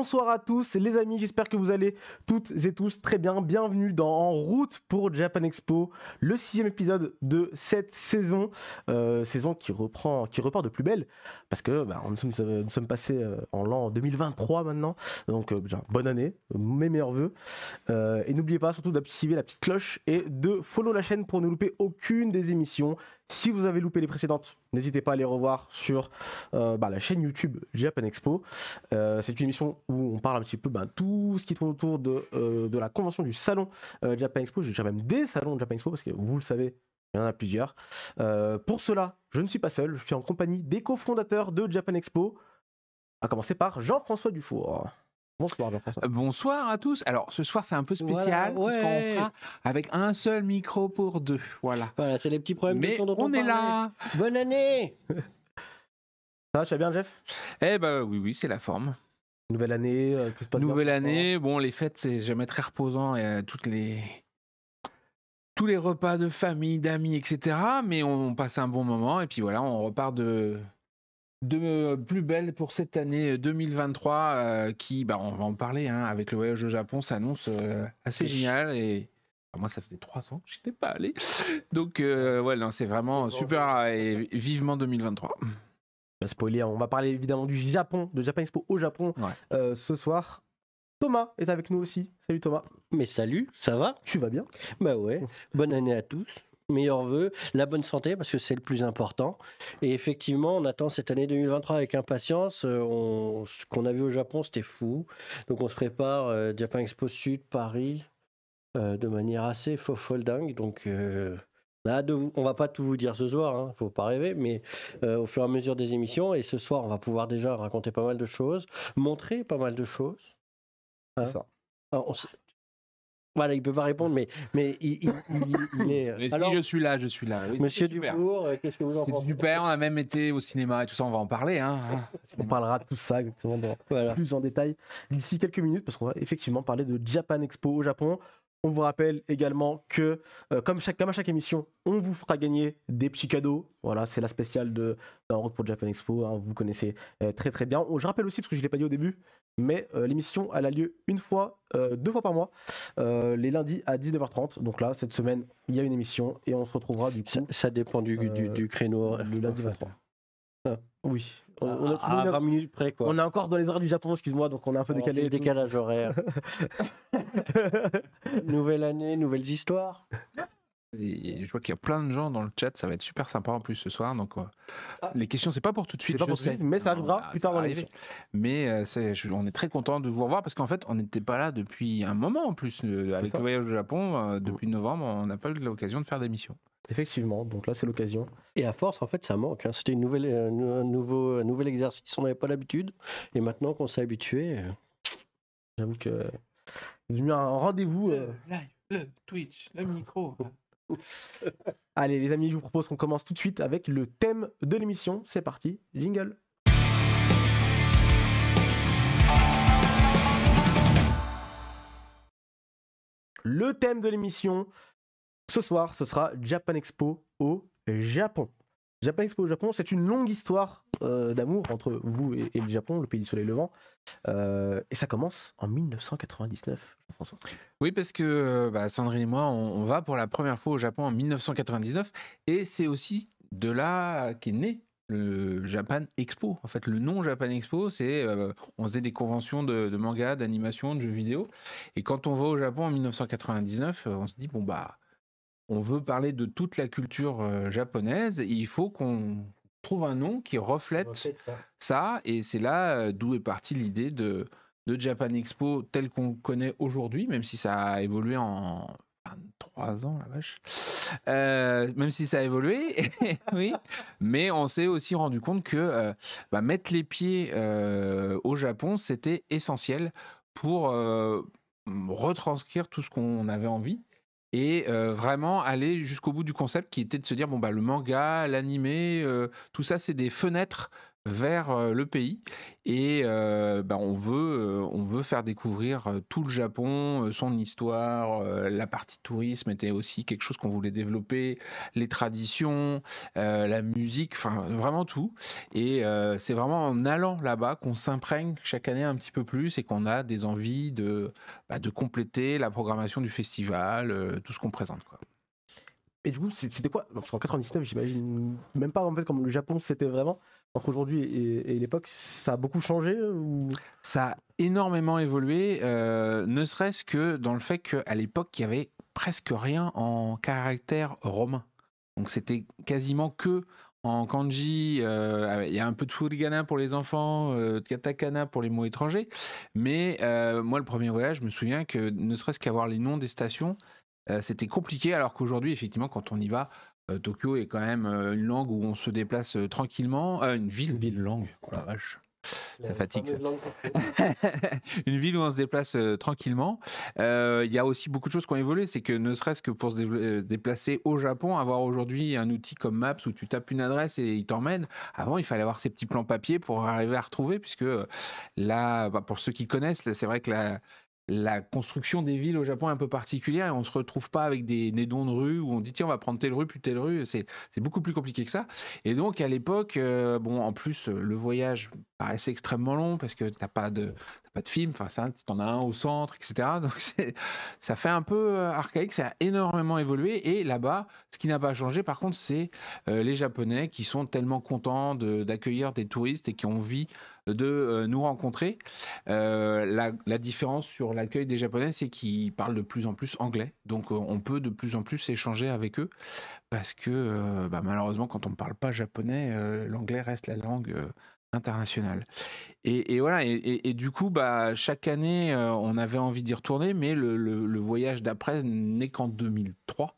bonsoir à tous les amis, j'espère que vous allez toutes et tous très bien. Bienvenue dans En route pour Japan Expo, le 6e épisode de cette saison, saison qui repart de plus belle, parce que nous sommes passés en l'an 2023 maintenant, donc déjà, bonne année, mes meilleurs vœux. Et n'oubliez pas surtout d'activer la petite cloche et de follow la chaîne pour ne louper aucune des émissions. Si vous avez loupé les précédentes, n'hésitez pas à les revoir sur la chaîne YouTube Japan Expo. C'est une émission où on parle un petit peu tout ce qui tourne autour de la convention du salon Japan Expo. Je dirais même des salons Japan Expo parce que vous le savez, il y en a plusieurs. Pour cela, je ne suis pas seul, je suis en compagnie des cofondateurs de Japan Expo, à commencer par Jean-François Dufour. Bonsoir Jean-François. Bonsoir à tous. Alors ce soir c'est un peu spécial parce qu'on fera avec un seul micro pour deux. Voilà, c'est les petits problèmes mais de son dont on est parlait. là. Bonne année. Ça va, tu vas bien Jeff? Eh ben oui, c'est la forme. Nouvelle année, tout se passe bien. Nouvelle année, bon les fêtes c'est jamais très reposant et tous les repas de famille, d'amis, etc. Mais on passe un bon moment et puis voilà, on repart de plus belle pour cette année 2023 qui, on va en parler, hein, avec le voyage au Japon, s'annonce assez génial et moi ça faisait 3 ans que je n'étais pas allé, donc c'est vraiment super et vivement 2023. Spoiler, on va parler évidemment du Japon, de Japan Expo au Japon ce soir. Thomas est avec nous aussi. Salut Thomas. Mais salut, ça va? Tu vas bien? Bah ouais, bonne année à tous. Meilleurs vœux, la bonne santé parce que c'est le plus important. Et effectivement, on attend cette année 2023 avec impatience. Ce qu'on a vu au Japon, c'était fou. Donc on se prépare Japan Expo Sud, Paris, de manière assez folle dingue. Donc là, on va pas tout vous dire ce soir, hein, faut pas rêver, mais au fur et à mesure des émissions. Et ce soir, on va pouvoir déjà raconter pas mal de choses, montrer pas mal de choses. C'est ça. Alors, voilà, il peut pas répondre, mais il est. Mais Alors, si, je suis là. Oui, Monsieur super. Dufour, qu'est-ce que vous en C'est pensez? super, on a même été au cinéma et tout ça, on va en parler. Hein. On parlera de tout ça exactement plus en détail d'ici quelques minutes parce qu'on va effectivement parler de Japan Expo au Japon. On vous rappelle également que, comme à chaque émission, on vous fera gagner des petits cadeaux. Voilà, c'est la spéciale En route pour Japan Expo. Hein, vous connaissez très très bien. Je rappelle aussi, parce que je ne l'ai pas dit au début, mais l'émission elle a lieu 2 fois par mois, les lundis à 19h30. Donc là, cette semaine, il y a une émission et on se retrouvera du coup. Ça dépend du créneau. Le lundi 23. Oui, on est à 20 minutes près, quoi. On est encore dans les horaires du Japon, excuse-moi, donc on est un peu décalé. Décalage horaire. Nouvelle année, nouvelles histoires. Et je vois qu'il y a plein de gens dans le chat, ça va être super sympa en plus ce soir. Donc les questions, c'est pas pour tout de suite, c'est pas pour tout de suite, mais ça arrivera plus tard dans l'émission. Mais on est très content de vous revoir parce qu'en fait, on n'était pas là depuis un moment en plus avec le voyage au Japon. Depuis novembre, on n'a pas eu l'occasion de faire d'émission. Effectivement, donc là c'est l'occasion. Et à force, en fait, ça manque. Hein. C'était un nouvel exercice, on n'avait pas l'habitude. Et maintenant qu'on s'est habitué, j'avoue que c'est devenu un rendez-vous. Le live, le Twitch, le micro. Allez les amis, je vous propose qu'on commence tout de suite avec le thème de l'émission. C'est parti, jingle. Le thème de l'émission ce soir, ce sera Japan Expo au Japon. Japan Expo au Japon, c'est une longue histoire d'amour entre vous et le Japon, le pays du soleil levant. Et ça commence en 1999, François. Oui, parce que Sandrine et moi, on va pour la première fois au Japon en 1999. Et c'est aussi de là qu'est né le Japan Expo. En fait, le nom Japan Expo, c'est on faisait des conventions de manga, d'animation, de jeux vidéo. Et quand on va au Japon en 1999, on se dit, on veut parler de toute la culture japonaise, il faut qu'on trouve un nom qui reflète ça. Et c'est là d'où est partie l'idée de Japan Expo tel qu'on connaît aujourd'hui, même si ça a évolué en 23 ans, la vache. Même si ça a évolué, oui. Mais on s'est aussi rendu compte que mettre les pieds au Japon, c'était essentiel pour retranscrire tout ce qu'on avait envie. Et vraiment aller jusqu'au bout du concept qui était de se dire le manga, l'animé, tout ça c'est des fenêtres vers le pays et on veut faire découvrir tout le Japon, son histoire, la partie tourisme était aussi quelque chose qu'on voulait développer, les traditions, la musique, enfin vraiment tout. Et c'est vraiment en allant là-bas qu'on s'imprègne chaque année un petit peu plus et qu'on a des envies de compléter la programmation du festival, tout ce qu'on présente, quoi. Et du coup, c'était quoi? Parce qu'en 99, j'imagine même pas en fait comme le Japon c'était vraiment entre aujourd'hui et l'époque, ça a beaucoup changé ou... Ça a énormément évolué, ne serait-ce que dans le fait qu'à l'époque, il y avait presque rien en caractère romain. Donc c'était quasiment que en kanji, il y a un peu de furigana pour les enfants, de katakana pour les mots étrangers. Mais moi, le premier voyage, je me souviens que ne serait-ce qu'avoir les noms des stations, c'était compliqué, alors qu'aujourd'hui, effectivement, quand on y va, Tokyo est quand même une langue où on se déplace tranquillement. Une ville, langue, oh la vache. Ça fatigue, ça. Une ville où on se déplace tranquillement. Il y a aussi beaucoup de choses qui ont évolué. C'est que ne serait-ce que pour se déplacer au Japon, avoir aujourd'hui un outil comme Maps où tu tapes une adresse et il t'emmène. Avant, il fallait avoir ces petits plans papier pour arriver à retrouver, puisque là, pour ceux qui connaissent, c'est vrai que la construction des villes au Japon est un peu particulière et on se retrouve pas avec des noms de rues où on dit tiens on va prendre telle rue puis telle rue, c'est beaucoup plus compliqué que ça. Et donc à l'époque, en plus le voyage paraissait extrêmement long parce que t'as pas de film, enfin ça, t'en as un au centre, etc. Donc ça fait un peu archaïque, ça a énormément évolué. Et là-bas, ce qui n'a pas changé par contre, c'est les Japonais qui sont tellement contents d'accueillir des touristes et qui ont envie de nous rencontrer. La différence sur l'accueil des Japonais, c'est qu'ils parlent de plus en plus anglais. Donc on peut de plus en plus échanger avec eux parce que malheureusement, quand on ne parle pas japonais, l'anglais reste la langue internationale. Et voilà, et du coup, chaque année, on avait envie d'y retourner, mais le voyage d'après n'est qu'en 2003.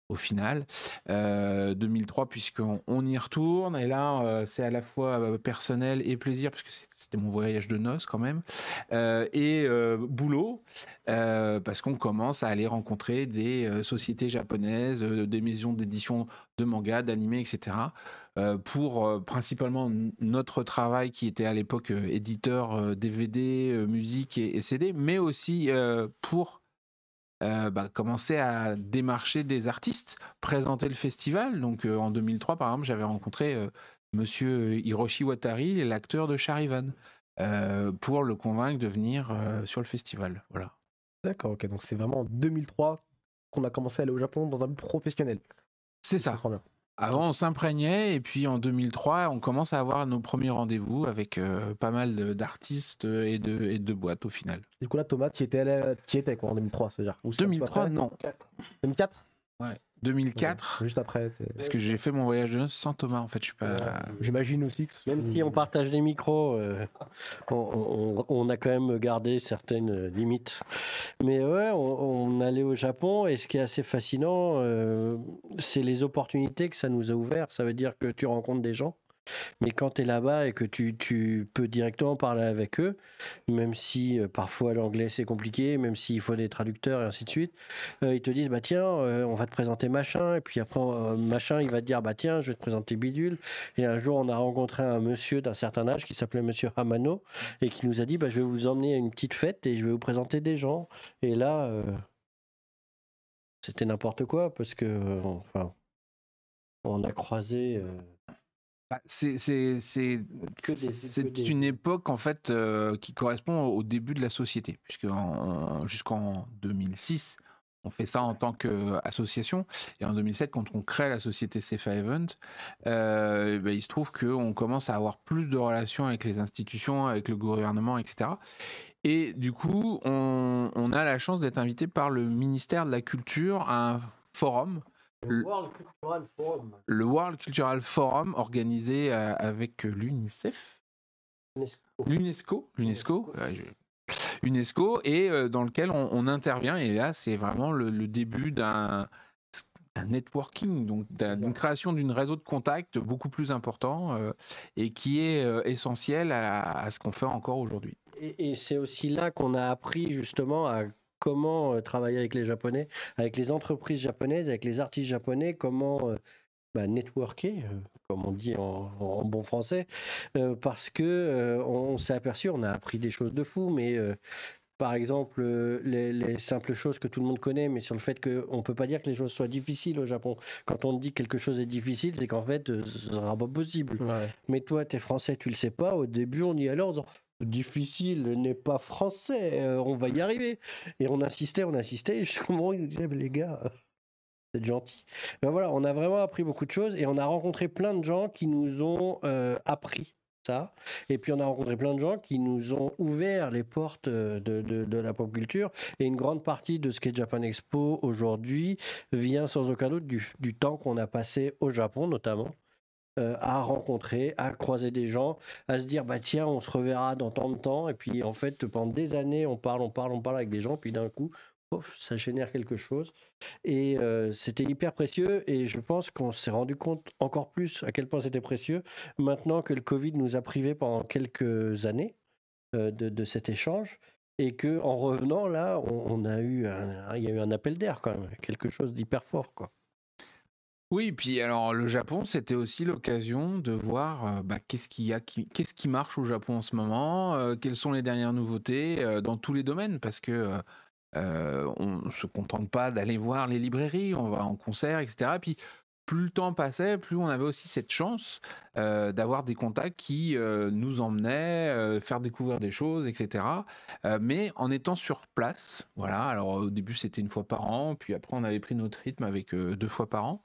Au final, 2003 puisqu'on y retourne et là c'est à la fois personnel et plaisir puisque c'était mon voyage de noces quand même et boulot parce qu'on commence à aller rencontrer des sociétés japonaises, des maisons d'édition de manga, d'animé, etc. Pour principalement notre travail qui était à l'époque éditeur DVD, musique et CD, mais aussi pour commencer à démarcher des artistes, présenter le festival. Donc en 2003, par exemple, j'avais rencontré Monsieur Hiroshi Watari, l'acteur de Charivan, pour le convaincre de venir sur le festival. Voilà. D'accord, ok, donc c'est vraiment en 2003 qu'on a commencé à aller au Japon dans un but professionnel. C'est ça. Avant, on s'imprégnait et puis en 2003, on commence à avoir nos premiers rendez-vous avec pas mal d'artistes et de boîtes au final. Du coup là, Thomas, tu y étais quoi en 2003, c'est-à-dire 2003, non. 2004 Ouais. 2004. Okay. Juste après. Parce que j'ai fait mon voyage de noces sans Thomas, en fait. Je suis pas. J'imagine aussi que. Même si on partage les micros, on a quand même gardé certaines limites. Mais ouais, on allait au Japon et ce qui est assez fascinant, c'est les opportunités que ça nous a ouvertes. Ça veut dire que tu rencontres des gens. Mais quand tu es là-bas et que tu peux directement parler avec eux, même si parfois l'anglais c'est compliqué, même s'il faut des traducteurs et ainsi de suite, ils te disent bah tiens, on va te présenter machin, et puis après machin il va te dire bah tiens, je vais te présenter bidule. Et un jour on a rencontré un monsieur d'un certain âge qui s'appelait Monsieur Hamano et qui nous a dit bah je vais vous emmener à une petite fête et je vais vous présenter des gens. Et là, c'était n'importe quoi parce que on a croisé. C'est une époque en fait qui correspond au début de la société, puisque jusqu'en 2006, on fait ça en tant qu'association, et en 2007, quand on crée la société CFA Event, il se trouve qu'on commence à avoir plus de relations avec les institutions, avec le gouvernement, etc. Et du coup, on a la chance d'être invité par le ministère de la Culture à un forum. Le World Cultural Forum organisé avec l'UNICEF, l'UNESCO, et dans lequel on intervient. Et là, c'est vraiment le début d'un networking, donc d'une création d'une réseau de contacts beaucoup plus important et qui est essentiel à ce qu'on fait encore aujourd'hui. Et c'est aussi là qu'on a appris justement à comment travailler avec les Japonais, avec les entreprises japonaises, avec les artistes japonais, comment networker, comme on dit en bon français, parce que on s'est aperçu, on a appris des choses de fou, mais par exemple, les simples choses que tout le monde connaît, mais sur le fait qu'on ne peut pas dire que les choses soient difficiles au Japon. Quand on dit que quelque chose est difficile, c'est qu'en fait, ce sera pas possible. Ouais. Mais toi, tu es français, tu le sais pas. Au début, on y allait en disant difficile n'est pas français, on va y arriver. Et on insistait, jusqu'au moment où ils nous disaient, mais les gars, vous êtes gentils. Ben voilà, on a vraiment appris beaucoup de choses et on a rencontré plein de gens qui nous ont appris ça. Et puis on a rencontré plein de gens qui nous ont ouvert les portes de la pop culture. Et une grande partie de ce qu'est Japan Expo aujourd'hui vient sans aucun doute du temps qu'on a passé au Japon notamment. À rencontrer, à croiser des gens, à se dire bah tiens on se reverra dans tant de temps et puis en fait pendant des années on parle avec des gens puis d'un coup pof, ça génère quelque chose et c'était hyper précieux et je pense qu'on s'est rendu compte encore plus à quel point c'était précieux maintenant que le Covid nous a privés pendant quelques années de cet échange et que en revenant là on a eu il y a eu un appel d'air quand même, quelque chose d'hyper fort quoi. Oui, puis alors le Japon, c'était aussi l'occasion de voir qu'est-ce qu'est-ce qui marche au Japon en ce moment, quelles sont les dernières nouveautés dans tous les domaines, parce que on ne se contente pas d'aller voir les librairies, on va en concert, etc. Et puis plus le temps passait, plus on avait aussi cette chance d'avoir des contacts qui nous emmenaient faire découvrir des choses, etc. Mais en étant sur place, voilà. Alors au début c'était une fois par an, puis après on avait pris notre rythme avec 2 fois par an.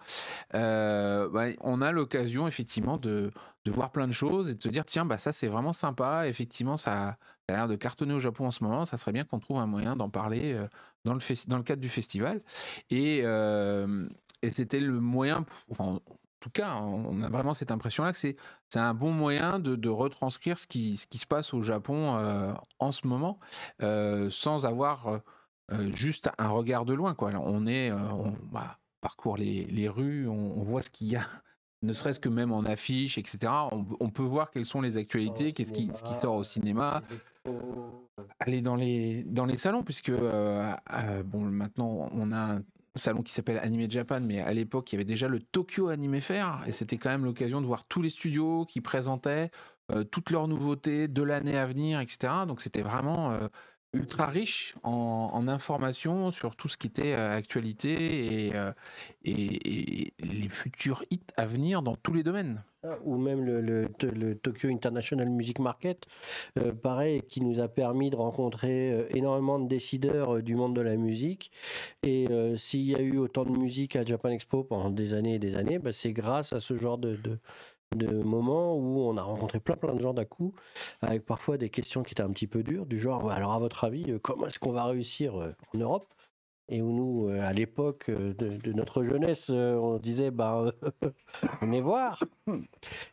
On a l'occasion effectivement de voir plein de choses et de se dire tiens ça c'est vraiment sympa, effectivement ça a l'air de cartonner au Japon en ce moment, ça serait bien qu'on trouve un moyen d'en parler dans le cadre du festival. Et c'était le moyen, enfin en tout cas hein, on a vraiment cette impression là que c'est un bon moyen de retranscrire ce qui se passe au Japon en ce moment sans avoir juste un regard de loin quoi. On parcourt les rues, on voit ce qu'il y a, ne serait-ce que même en affiches, etc. On peut voir quelles sont les actualités, ce qui sort au cinéma, aller dans les salons, puisque maintenant on a un salon qui s'appelle Anime Japan, mais à l'époque il y avait déjà le Tokyo Anime Fair, et c'était quand même l'occasion de voir tous les studios qui présentaient toutes leurs nouveautés de l'année à venir, etc. Donc c'était vraiment ultra riche en informations sur tout ce qui était actualité et les futurs hits à venir dans tous les domaines. Ou même le Tokyo International Music Market, pareil, qui nous a permis de rencontrer énormément de décideurs du monde de la musique. Et s'il y a eu autant de musique à Japan Expo pendant des années et des années, c'est grâce à ce genre de moments où on a rencontré plein de gens d'un coup, avec parfois des questions qui étaient un petit peu dures, du genre, alors à votre avis, comment est-ce qu'on va réussir en Europe ? Et où nous, à l'époque de notre jeunesse, on disait, venez voir.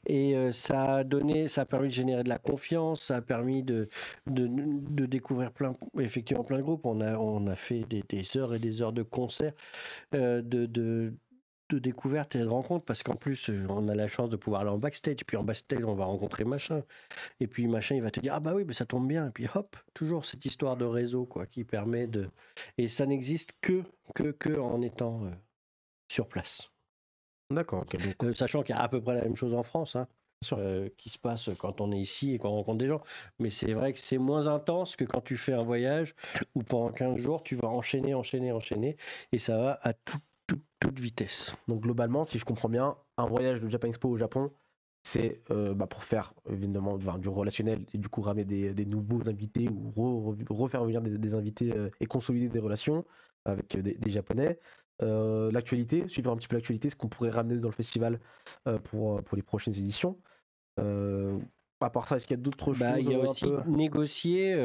Et ça a permis de générer de la confiance, ça a permis de découvrir effectivement plein de groupes. On a fait des heures et des heures de concerts, de découverte et de rencontre, parce qu'en plus, on a la chance de pouvoir aller en backstage. Puis en backstage, on va rencontrer machin. Et puis machin, il va te dire, ah bah oui, ça tombe bien. Et puis hop, toujours cette histoire de réseau, quoi, qui permet de... Et ça n'existe que en étant sur place. D'accord. Okay, sachant qu'il y a à peu près la même chose en France, hein, qui se passe quand on est ici et qu'on rencontre des gens. Mais c'est vrai que c'est moins intense que quand tu fais un voyage où pendant 15 jours, tu vas enchaîner. Et ça va à toute vitesse. Donc globalement, si je comprends bien, un voyage de Japan Expo au Japon, c'est pour faire évidemment du relationnel et du coup ramener des nouveaux invités ou refaire venir des invités et consolider des relations avec des Japonais. L'actualité, suivre un petit peu l'actualité, ce qu'on pourrait ramener dans le festival pour les prochaines éditions. À part ça, est-ce qu'il y a d'autres choses? Il y a aussi négocier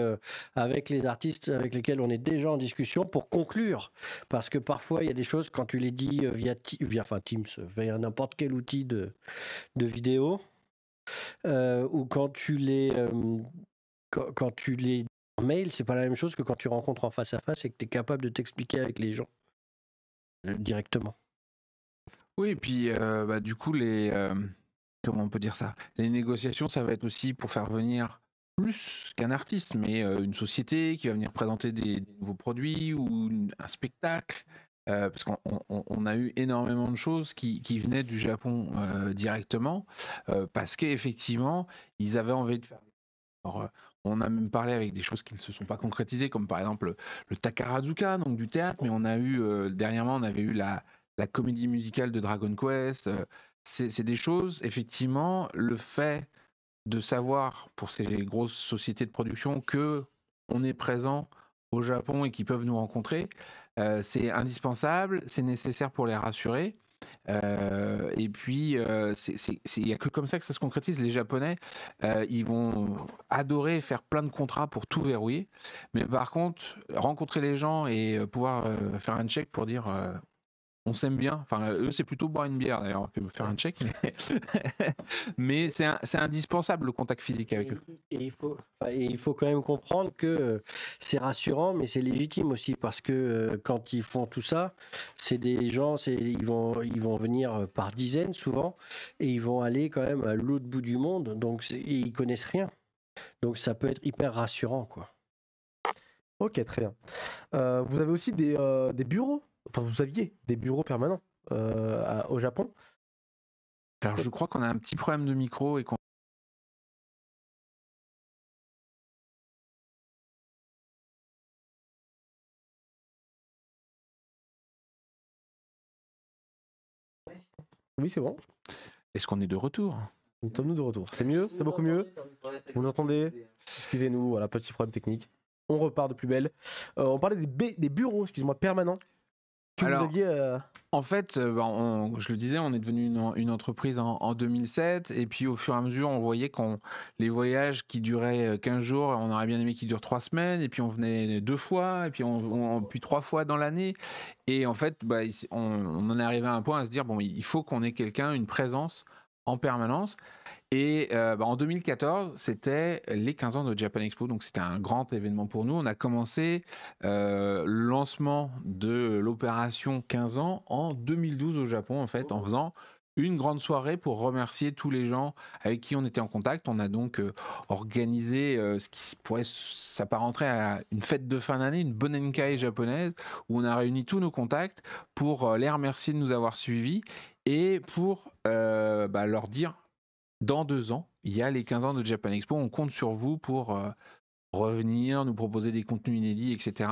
avec les artistes avec lesquels on est déjà en discussion pour conclure. Parce que parfois, il y a des choses, quand tu les dis via Teams, via n'importe quel outil de vidéo, ou quand tu les mail, c'est pas la même chose que quand tu rencontres en face à face et que tu es capable de t'expliquer avec les gens directement. Oui, et puis du coup, comment on peut dire ça ? Les négociations, ça va être aussi pour faire venir plus qu'un artiste, mais une société qui va venir présenter des nouveaux produits ou un spectacle. parce qu'on a eu énormément de choses qui venaient du Japon directement, parce qu'effectivement, ils avaient envie de faire. Alors, on a même parlé avec des choses qui ne se sont pas concrétisées, comme par exemple le Takarazuka, donc du théâtre, mais on a eu, dernièrement, on avait eu la comédie musicale de Dragon Quest. C'est des choses, effectivement, le fait de savoir pour ces grosses sociétés de production que on est présent au Japon et qu'ils peuvent nous rencontrer, c'est indispensable, c'est nécessaire pour les rassurer. Et puis, il n'y a que comme ça que ça se concrétise. Les Japonais, ils vont adorer faire plein de contrats pour tout verrouiller. Mais par contre, rencontrer les gens et pouvoir faire un check pour dire on s'aime bien. Enfin, eux, c'est plutôt boire une bière d'ailleurs que faire un check. Mais c'est indispensable le contact physique avec eux. Et il faut quand même comprendre que c'est rassurant, mais c'est légitime aussi parce que quand ils font tout ça, c'est des gens, ils vont venir par dizaines souvent et ils vont aller quand même à l'autre bout du monde, donc ils connaissent rien. Donc ça peut être hyper rassurant, quoi. Ok, très bien. Vous avez aussi des bureaux, enfin vous aviez des bureaux permanents au Japon. Alors, je crois qu'on a un petit problème de micro et qu'on. Oui, c'est bon. Est-ce qu'on est de retour? Nous sommes de retour. C'est mieux? C'est beaucoup mieux? Vous l'entendez? Excusez-nous, voilà, petit problème technique. On repart de plus belle. On parlait des bureaux, excuse-moi, permanents. Que Alors, vous aviez. En fait, je le disais, on est devenu une entreprise en 2007, et puis au fur et à mesure, on voyait les voyages qui duraient 15 jours, on aurait bien aimé qu'ils durent 3 semaines, et puis on venait 2 fois, et puis puis 3 fois dans l'année. Et en fait, on en est arrivé à un point à se dire, bon, il faut qu'on ait quelqu'un, une présence en permanence. Et en 2014, c'était les 15 ans de Japan Expo, donc c'était un grand événement pour nous. On a commencé le lancement de l'opération 15 ans en 2012 au Japon, en fait, en faisant une grande soirée pour remercier tous les gens avec qui on était en contact. On a donc organisé ce qui pourrait s'apparenter à une fête de fin d'année, une Bonenkai japonaise, où on a réuni tous nos contacts pour les remercier de nous avoir suivis et pour leur dire dans 2 ans, il y a les 15 ans de Japan Expo, on compte sur vous pour revenir, nous proposer des contenus inédits, etc.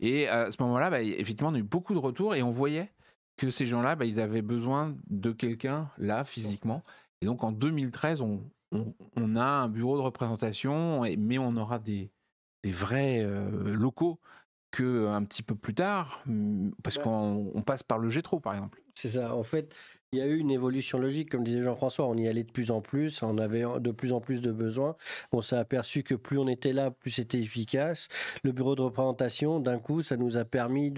Et à ce moment-là, effectivement, on a eu beaucoup de retours et on voyait que ces gens-là, ils avaient besoin de quelqu'un là, physiquement. Et donc en 2013, on a un bureau de représentation, mais on aura des vrais locaux un petit peu plus tard, parce qu'on passe par le Gétro, par exemple. C'est ça. En fait, il y a eu une évolution logique, comme disait Jean-François. On y allait de plus en plus, on avait de plus en plus de besoins. On s'est aperçu que plus on était là, plus c'était efficace. Le bureau de représentation, d'un coup, ça nous a permis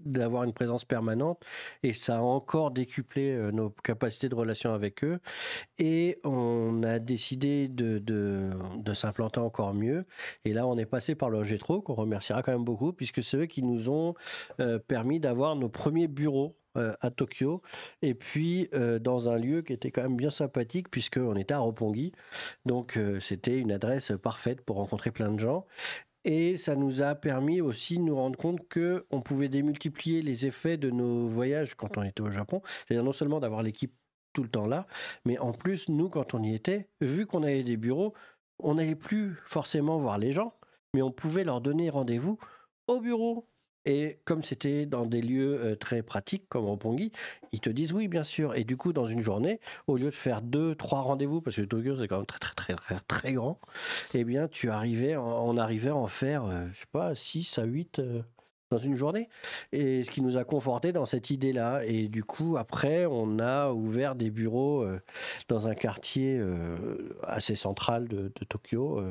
d'avoir une présence permanente et ça a encore décuplé nos capacités de relation avec eux. Et on a décidé de s'implanter encore mieux. Et là, on est passé par le Gétro, qu'on remerciera quand même beaucoup, puisque c'est eux qui nous ont permis d'avoir nos premiers bureaux à Tokyo, et puis dans un lieu qui était quand même bien sympathique, puisqu'on était à Roppongi. Donc c'était une adresse parfaite pour rencontrer plein de gens. Et ça nous a permis aussi de nous rendre compte qu'on pouvait démultiplier les effets de nos voyages quand on était au Japon. C'est-à-dire non seulement d'avoir l'équipe tout le temps là, mais en plus, nous, quand on y était, vu qu'on avait des bureaux, on n'allait plus forcément voir les gens, mais on pouvait leur donner rendez-vous au bureau. Et comme c'était dans des lieux très pratiques, comme Roppongi, ils te disent oui, bien sûr. Et du coup, dans une journée, au lieu de faire 2, 3 rendez-vous, parce que Tokyo, c'est quand même très, très, très, très, très grand, eh bien, on arrivait à en faire, je sais pas, 6 à 8 dans une journée. Et ce qui nous a conforté dans cette idée-là. Et du coup, après, on a ouvert des bureaux dans un quartier assez central de Tokyo,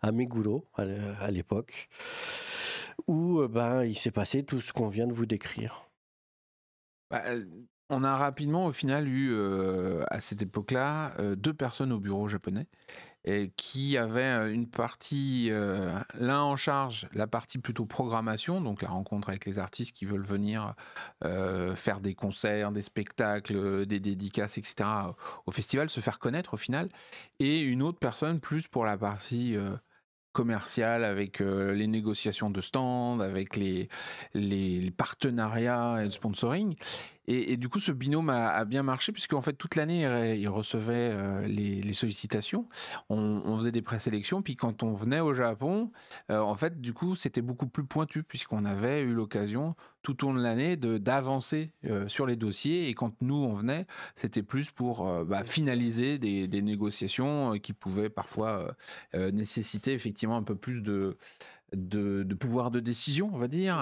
à Meguro, à l'époque, où il s'est passé tout ce qu'on vient de vous décrire. On a rapidement, au final, eu, à cette époque-là, 2 personnes au bureau japonais et qui avaient une partie, l'un en charge la partie plutôt programmation, donc la rencontre avec les artistes qui veulent venir faire des concerts, des spectacles, des dédicaces, etc. au festival, se faire connaître au final, et une autre personne plus pour la partie commercial avec les négociations de stands, avec les partenariats et le sponsoring. Et du coup, ce binôme a bien marché puisque en fait toute l'année il recevait les sollicitations. On faisait des présélections, puis quand on venait au Japon, en fait du coup c'était beaucoup plus pointu puisqu'on avait eu l'occasion tout au long de l'année d'avancer sur les dossiers. Et quand nous on venait, c'était plus pour finaliser des négociations qui pouvaient parfois nécessiter effectivement un peu plus de pouvoir de décision, on va dire,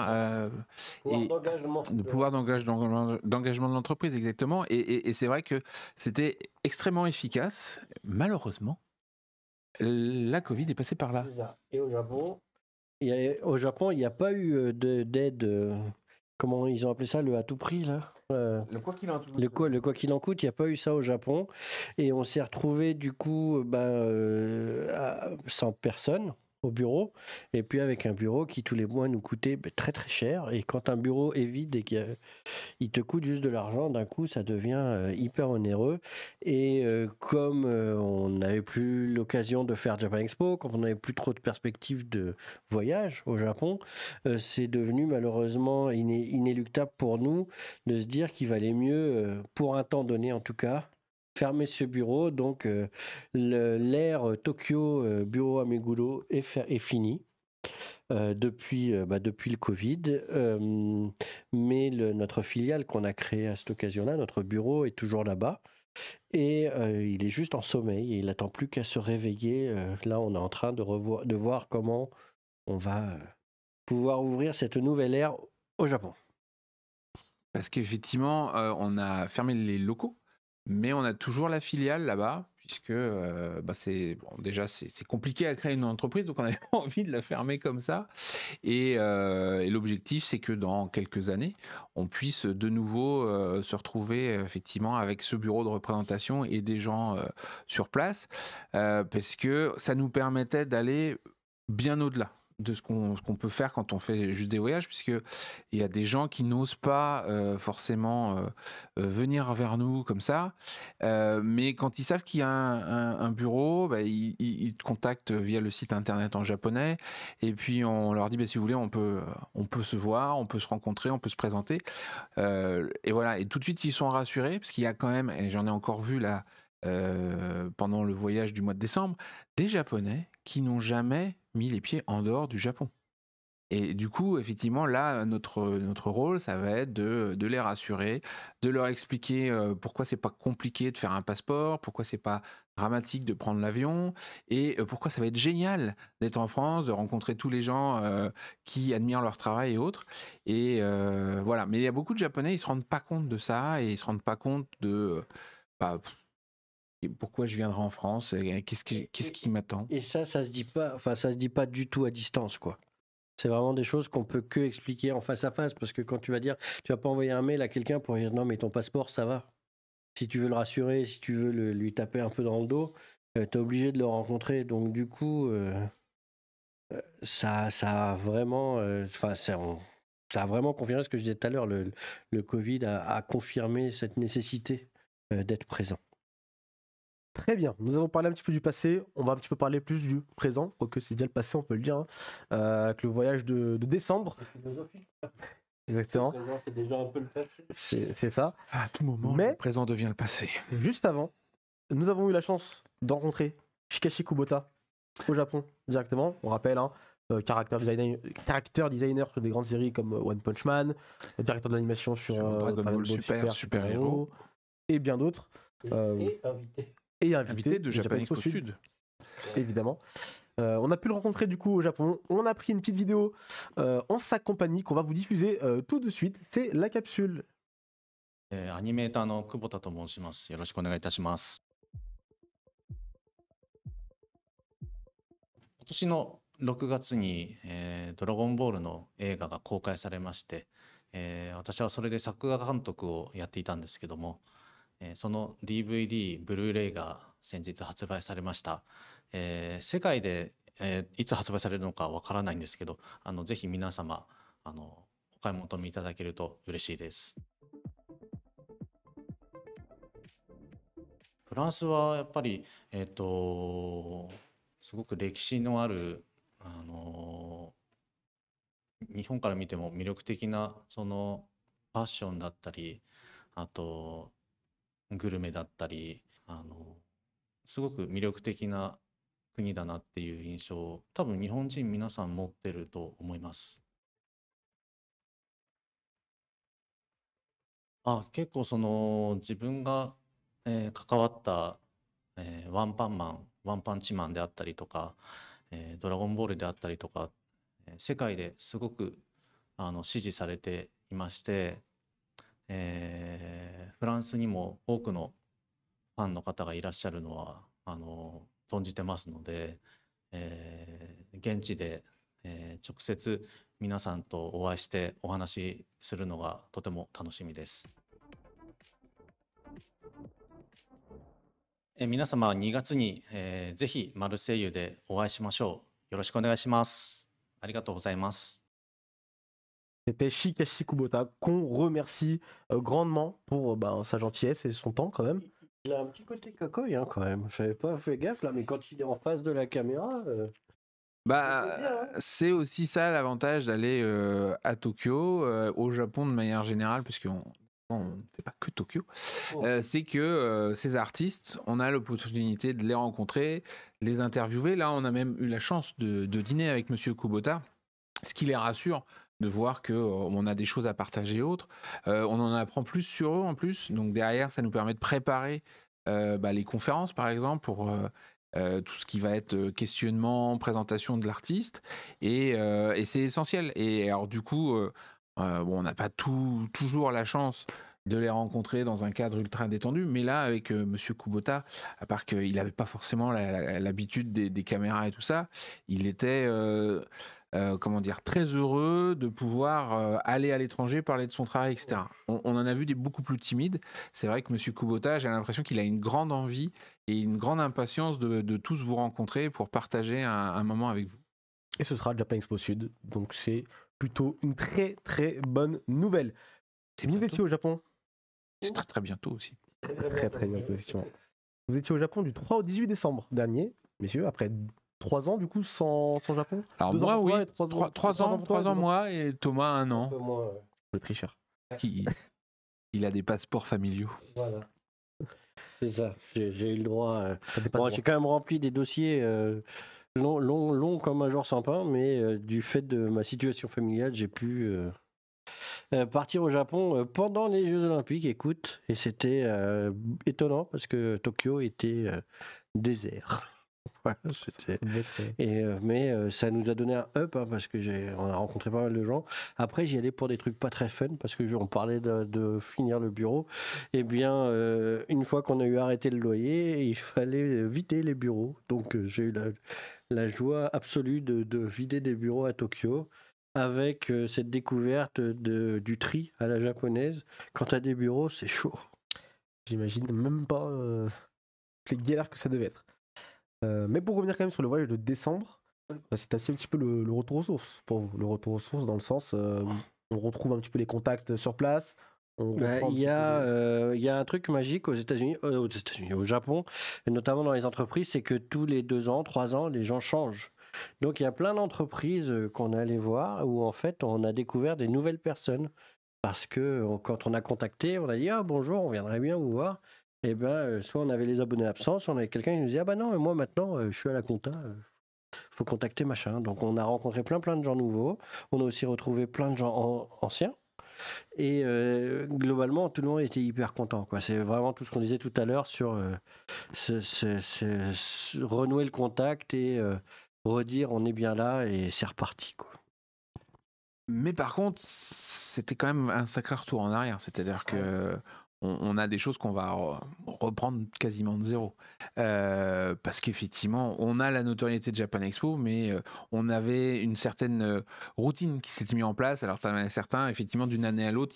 Pouvoir et d'engagement. de pouvoir d'engagement de l'entreprise, exactement. Et c'est vrai que c'était extrêmement efficace. Malheureusement, la Covid est passée par là. C'est ça. Et au Japon, il n'y a pas eu d'aide. Comment ils ont appelé ça, le à tout prix là Le quoi qu'il en coûte. le quoi qu'il en coûte, il n'y a pas eu ça au Japon. Et on s'est retrouvé du coup sans personne au bureau. Et puis avec un bureau qui tous les mois nous coûtait très très cher. Et quand un bureau est vide et qu'il te coûte juste de l'argent, d'un coup ça devient hyper onéreux. Et comme on n'avait plus l'occasion de faire Japan Expo, comme on n'avait plus trop de perspectives de voyage au Japon, c'est devenu malheureusement inéluctable pour nous de se dire qu'il valait mieux, pour un temps donné en tout cas, fermer ce bureau. Donc l'ère Tokyo Bureau Ameguro est finie. Depuis le Covid. Mais notre filiale qu'on a créée à cette occasion-là, notre bureau est toujours là-bas. Et il est juste en sommeil et il n'attend plus qu'à se réveiller. Là, on est en train de voir comment on va pouvoir ouvrir cette nouvelle ère au Japon. Parce qu'effectivement, on a fermé les locaux, mais on a toujours la filiale là-bas, puisque déjà c'est compliqué à créer une entreprise, donc on n'avait pas envie de la fermer comme ça. Et l'objectif, c'est que dans quelques années, on puisse de nouveau se retrouver effectivement avec ce bureau de représentation et des gens sur place, parce que ça nous permettait d'aller bien au-delà de ce qu'on peut faire quand on fait juste des voyages, puisque il y a des gens qui n'osent pas forcément venir vers nous comme ça, mais quand ils savent qu'il y a un bureau, ils te contactent via le site internet en japonais, et puis on leur dit si vous voulez on peut se voir, on peut se rencontrer, on peut se présenter, et voilà, et tout de suite ils sont rassurés, parce qu'il y a quand même, et j'en ai encore vu là pendant le voyage du mois de décembre, des Japonais qui n'ont jamais mis les pieds en dehors du Japon. Et du coup, effectivement, là, notre rôle, ça va être de les rassurer, de leur expliquer pourquoi c'est pas compliqué de faire un passeport, pourquoi c'est pas dramatique de prendre l'avion, et pourquoi ça va être génial d'être en France, de rencontrer tous les gens qui admirent leur travail et autres. Et voilà. Mais il y a beaucoup de Japonais, ils se rendent pas compte de ça, et ils se rendent pas compte de pourquoi je viendrai en France, qu'est-ce qui m'attend. Et ça se dit pas, ça se dit pas du tout à distance, quoi. C'est vraiment des choses qu'on peut que expliquer en face à face, parce que quand tu vas dire, tu vas pas envoyer un mail à quelqu'un pour dire non mais ton passeport ça va. Si tu veux le rassurer, si tu veux lui taper un peu dans le dos, tu es obligé de le rencontrer. Donc du coup, ça a vraiment, ça a vraiment confirmé ce que je disais tout à l'heure. Le Covid a confirmé cette nécessité d'être présent. Très bien, nous avons parlé un petit peu du passé, on va un petit peu parler plus du présent, quoique c'est déjà le passé, on peut le dire, hein, avec le voyage de décembre. C'est philosophique. Exactement. Le présent, c'est déjà un peu le passé. C'est ça. À tout moment, Mais le présent devient le passé. juste avant, nous avons eu la chance de rencontrer Shikashi Kubota au Japon directement. On rappelle, hein, character designer sur des grandes séries comme One Punch Man, directeur de l'animation sur Dragon Ball Super Hero, et bien d'autres. Et invité de Japan Expo Sud. Évidemment. On a pu le rencontrer du coup au Japon. On a pris une petite vidéo en sa compagnie qu'on va vous diffuser tout de suite. C'est la capsule. アニメーターの久保田と申します。よろしくお願いいたします。今年の6月に、ドラゴンボールの映画が公開されまして、私はそれで作画監督をやっていたんですけども、その DVD、ブルーレイが先日発売されました。世界で、いつ発売されるのかわからないんですけど、ぜひ皆様お買い求めいただけると嬉しいです。フランスはやっぱり、すごく歴史のある日本から見ても魅力的なそのファッションだったり、あとグルメだったり、すごく魅力的な国だなっていう印象を多分日本人皆さん持ってると思います。結構その自分が、関わった、ワンパンチマンであったりとか、ドラゴンボールであったりとか、世界ですごく支持されていまして、フランスにも多くのファンの方がいらっしゃるのは存じてますので、現地で、直接皆さんとお会いしてお話しするのがとても楽しみです。皆様2月に、ぜひマルセイユでお会いしましょう。よろしくお願いします。ありがとうございます。C'était Chikashi Kubota qu'on remercie grandement pour sa gentillesse et son temps quand même. Il a un petit côté cocoy hein, quand même. Je n'avais pas fait gaffe là, mais quand il est en face de la caméra. C'est aussi ça l'avantage d'aller à Tokyo, au Japon de manière générale, puisqu'on ne fait pas que Tokyo. C'est que ces artistes, on a l'opportunité de les rencontrer, les interviewer. Là, on a même eu la chance de dîner avec Monsieur Kubota, ce qui les rassure de voir qu'on a des choses à partager et autres. On en apprend plus sur eux en plus. Donc derrière, ça nous permet de préparer les conférences, par exemple, pour tout ce qui va être questionnement, présentation de l'artiste. Et c'est essentiel. Et alors du coup, on n'a pas toujours la chance de les rencontrer dans un cadre ultra détendu, mais là, avec Monsieur Kubota, à part qu'il n'avait pas forcément l'habitude des caméras et tout ça, il était... très heureux de pouvoir aller à l'étranger, parler de son travail, etc. On en a vu des beaucoup plus timides. C'est vrai que Monsieur Kubota, j'ai l'impression qu'il a une grande envie et une grande impatience de tous vous rencontrer pour partager un moment avec vous. Et ce sera Japan Expo Sud, donc c'est plutôt une très très bonne nouvelle. Vous étiez au Japon? C'est très très bientôt aussi. Très très bientôt, effectivement. Vous étiez au Japon du 3 au 18 décembre dernier, messieurs, après 3 ans du coup sans Japon. Alors moi oui, 3 ans moi et Thomas 1 an. Le tricheur. Il a des passeports familiaux. Voilà. C'est ça, j'ai eu le droit. J'ai quand même rempli des dossiers longs comme un jour sans pain, mais du fait de ma situation familiale, j'ai pu partir au Japon pendant les Jeux Olympiques, écoute, et c'était étonnant parce que Tokyo était désert. Voilà, mais ça nous a donné un up parce que on a rencontré pas mal de gens. Après, j'y allais pour des trucs pas très fun parce que on parlait de finir le bureau. Et bien, une fois qu'on a eu arrêté le loyer, il fallait vider les bureaux. Donc, j'ai eu la joie absolue de vider des bureaux à Tokyo avec cette découverte du tri à la japonaise. Quand tu as des bureaux, c'est chaud. J'imagine même pas les galères que ça devait être. Mais pour revenir quand même sur le voyage de décembre, c'est aussi un petit peu le retour aux sources pour vous. Le retour aux sources dans le sens, on retrouve un petit peu les contacts sur place. Il y a un truc magique aux États-Unis, au Japon, et notamment dans les entreprises, c'est que tous les 2 ans, 3 ans, les gens changent. Donc il y a plein d'entreprises qu'on est allé voir où en fait on a découvert des nouvelles personnes. Parce que quand on a contacté, on a dit « Ah bonjour, on viendrait bien vous voir ». Et bien, soit on avait les abonnés absents, soit on avait quelqu'un qui nous disait « Ah bah non, mais moi maintenant, je suis à la compta, faut contacter machin ». Donc on a rencontré plein de gens nouveaux. On a aussi retrouvé plein de gens anciens. Et globalement, tout le monde était hyper content, quoi. C'est vraiment tout ce qu'on disait tout à l'heure sur renouer le contact et redire on est bien là et c'est reparti, quoi. Mais par contre, c'était quand même un sacré retour en arrière. C'est-à-dire que on a des choses qu'on va reprendre quasiment de zéro. Parce qu'effectivement, on a la notoriété de Japan Expo, mais on avait une certaine routine qui s'était mise en place. Alors, il y en a certains, effectivement, d'une année à l'autre,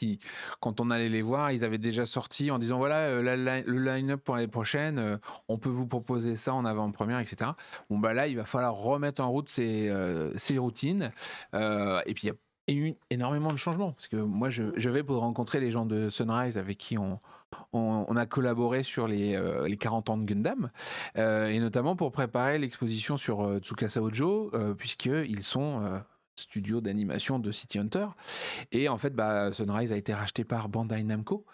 quand on allait les voir, ils avaient déjà sorti en disant, voilà, le line-up pour l'année prochaine, on peut vous proposer ça en avant-première, etc. Bon, bah là, il va falloir remettre en route ces routines. Et puis, il y a Et énormément de changements, parce que moi je vais pour rencontrer les gens de Sunrise avec qui on a collaboré sur les 40 ans de Gundam, et notamment pour préparer l'exposition sur Tsukasa Ojo, puisqu'ils sont studio d'animation de City Hunter. Et en fait, Sunrise a été racheté par Bandai Namco.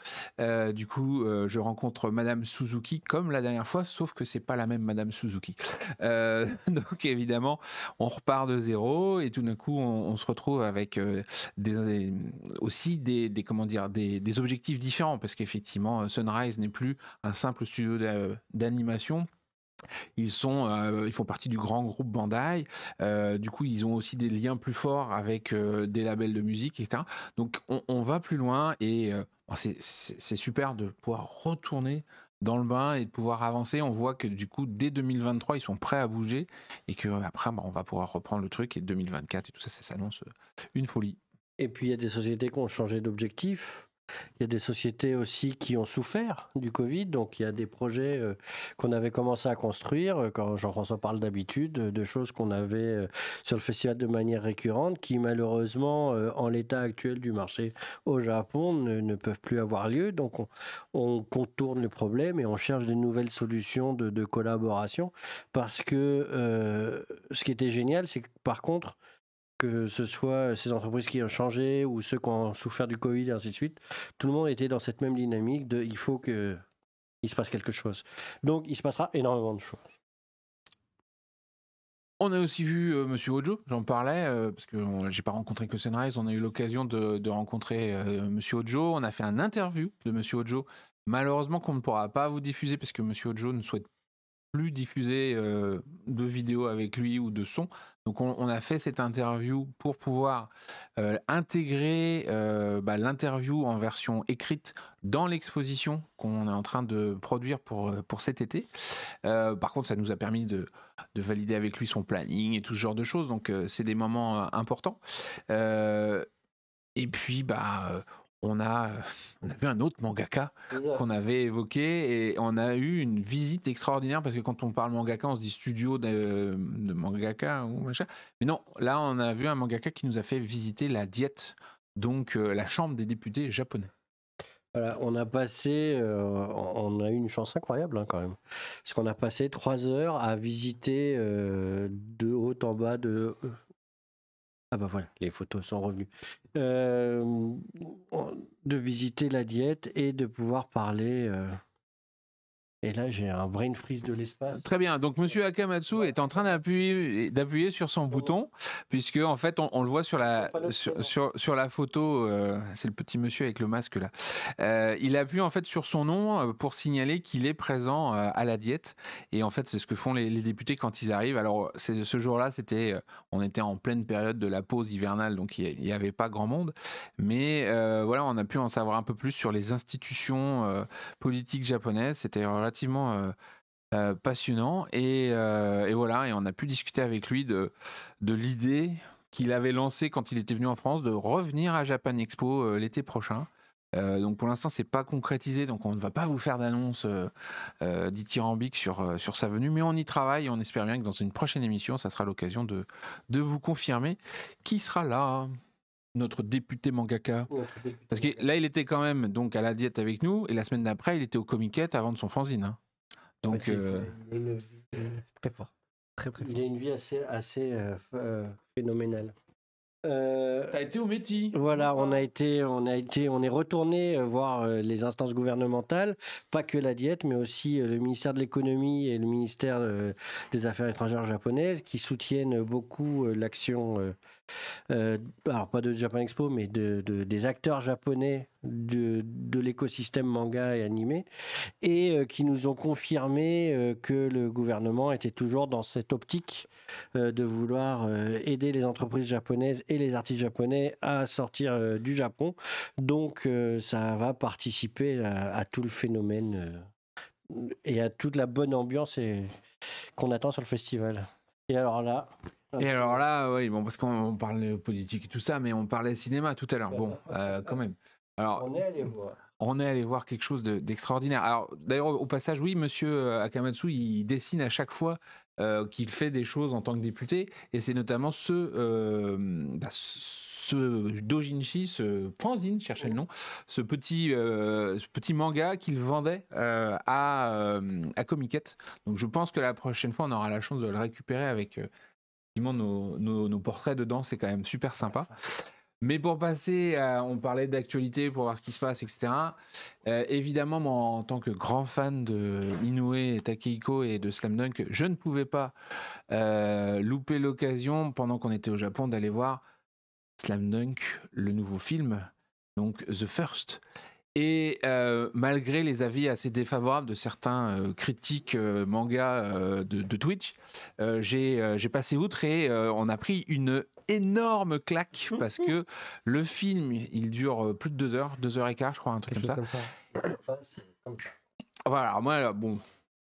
Du coup, je rencontre Madame Suzuki comme la dernière fois, sauf que c'est pas la même Madame Suzuki. Donc évidemment, on repart de zéro et tout d'un coup, on se retrouve avec aussi des objectifs différents, parce qu'effectivement, Sunrise n'est plus un simple studio d'animation. Ils font partie du grand groupe Bandai. Du coup, ils ont aussi des liens plus forts avec des labels de musique, etc. Donc, on va plus loin et c'est super de pouvoir retourner dans le bain et de pouvoir avancer. On voit que du coup, dès 2023, ils sont prêts à bouger et qu'après, on va pouvoir reprendre le truc. Et 2024 et tout ça, ça s'annonce une folie. Et puis, il y a des sociétés qui ont changé d'objectif. Il y a des sociétés aussi qui ont souffert du Covid, donc il y a des projets qu'on avait commencé à construire, quand Jean-François parle d'habitude, de choses qu'on avait sur le festival de manière récurrente, qui malheureusement, en l'état actuel du marché au Japon, ne peuvent plus avoir lieu. Donc on contourne le problème et on cherche des nouvelles solutions de collaboration, parce que ce qui était génial, c'est que par contre, que ce soit ces entreprises qui ont changé ou ceux qui ont souffert du Covid et ainsi de suite, tout le monde était dans cette même dynamique de il faut qu'il se passe quelque chose. Donc il se passera énormément de choses. On a aussi vu Monsieur Ojo, j'en parlais, parce que j'ai pas rencontré que Sunrise, on a eu l'occasion de rencontrer Monsieur Ojo, on a fait un interview de Monsieur Ojo, malheureusement qu'on ne pourra pas vous diffuser parce que Monsieur Ojo ne souhaite plus diffuser de vidéos avec lui ou de son. Donc on a fait cette interview pour pouvoir intégrer l'interview en version écrite dans l'exposition qu'on est en train de produire pour cet été. Par contre, ça nous a permis de valider avec lui son planning et tout ce genre de choses. Donc c'est des moments importants. Et puis on a vu un autre mangaka qu'on avait évoqué et on a eu une visite extraordinaire, parce que quand on parle mangaka, on se dit studio de mangaka ou machin. Mais non, là, on a vu un mangaka qui nous a fait visiter la Diète, donc la chambre des députés japonais. Voilà, on a eu une chance incroyable quand même, parce qu'on a passé 3 heures à visiter de haut en bas Ah bah voilà, les photos sont revenues. De visiter la Diète et de pouvoir parler. Et là, j'ai un brain freeze de l'espace. Très bien. Donc, Monsieur Akamatsu est en train d'appuyer sur son bouton, puisque en fait, on le voit sur la photo. C'est le petit monsieur avec le masque là. Il appuie en fait sur son nom pour signaler qu'il est présent à la Diète. Et en fait, c'est ce que font les députés quand ils arrivent. Alors, ce jour-là, on était en pleine période de la pause hivernale, donc il n'y avait pas grand monde. Mais voilà, on a pu en savoir un peu plus sur les institutions politiques japonaises. C'était relativement passionnant et voilà, et on a pu discuter avec lui de l'idée qu'il avait lancée quand il était venu en France de revenir à Japan Expo l'été prochain. Donc pour l'instant c'est pas concrétisé, donc on ne va pas vous faire d'annonce dithyrambique sur sa venue, mais on y travaille et on espère bien que dans une prochaine émission ça sera l'occasion de vous confirmer qui sera là. Notre député mangaka. Parce que là, il était quand même donc à la Diète avec nous, et la semaine d'après, il était au Comiquette à vendre son fanzine. Hein. Donc, c'est très fort. Très fort. Il a une vie assez phénoménale. T'as été au Métis. Voilà, on est retourné voir les instances gouvernementales, pas que la Diète, mais aussi le ministère de l'économie et le ministère des Affaires étrangères japonaises, qui soutiennent beaucoup l'action, alors pas de Japan Expo, mais des acteurs japonais de l'écosystème manga et animé, et qui nous ont confirmé que le gouvernement était toujours dans cette optique de vouloir aider les entreprises japonaises et les artistes japonais à sortir du Japon. Donc ça va participer à tout le phénomène et à toute la bonne ambiance qu'on attend sur le festival. Et alors là, oui, bon, parce qu'on parlait politique et tout ça, mais on parlait cinéma tout à l'heure. Bon, quand même. Alors, on est allé voir quelque chose d'extraordinaire. Alors, d'ailleurs, au passage, oui, Monsieur Akamatsu, il dessine à chaque fois qu'il fait des choses en tant que député, et c'est notamment ce ce doujinshi, ce fanzine, cherchez le nom, ce petit manga qu'il vendait à Comiket. Donc je pense que la prochaine fois, on aura la chance de le récupérer avec effectivement nos portraits dedans. C'est quand même super sympa. Mais pour passer, on parlait d'actualité pour voir ce qui se passe, etc. Évidemment, moi, en tant que grand fan de Inoue, Takehiko et de Slam Dunk, je ne pouvais pas louper l'occasion, pendant qu'on était au Japon, d'aller voir Slam Dunk, le nouveau film, donc The First. Et malgré les avis assez défavorables de certains critiques manga de Twitch, j'ai passé outre et on a pris une énorme claque parce que le film, il dure plus de 2 heures, 2h15, je crois, un truc comme ça. Voilà, alors moi, bon,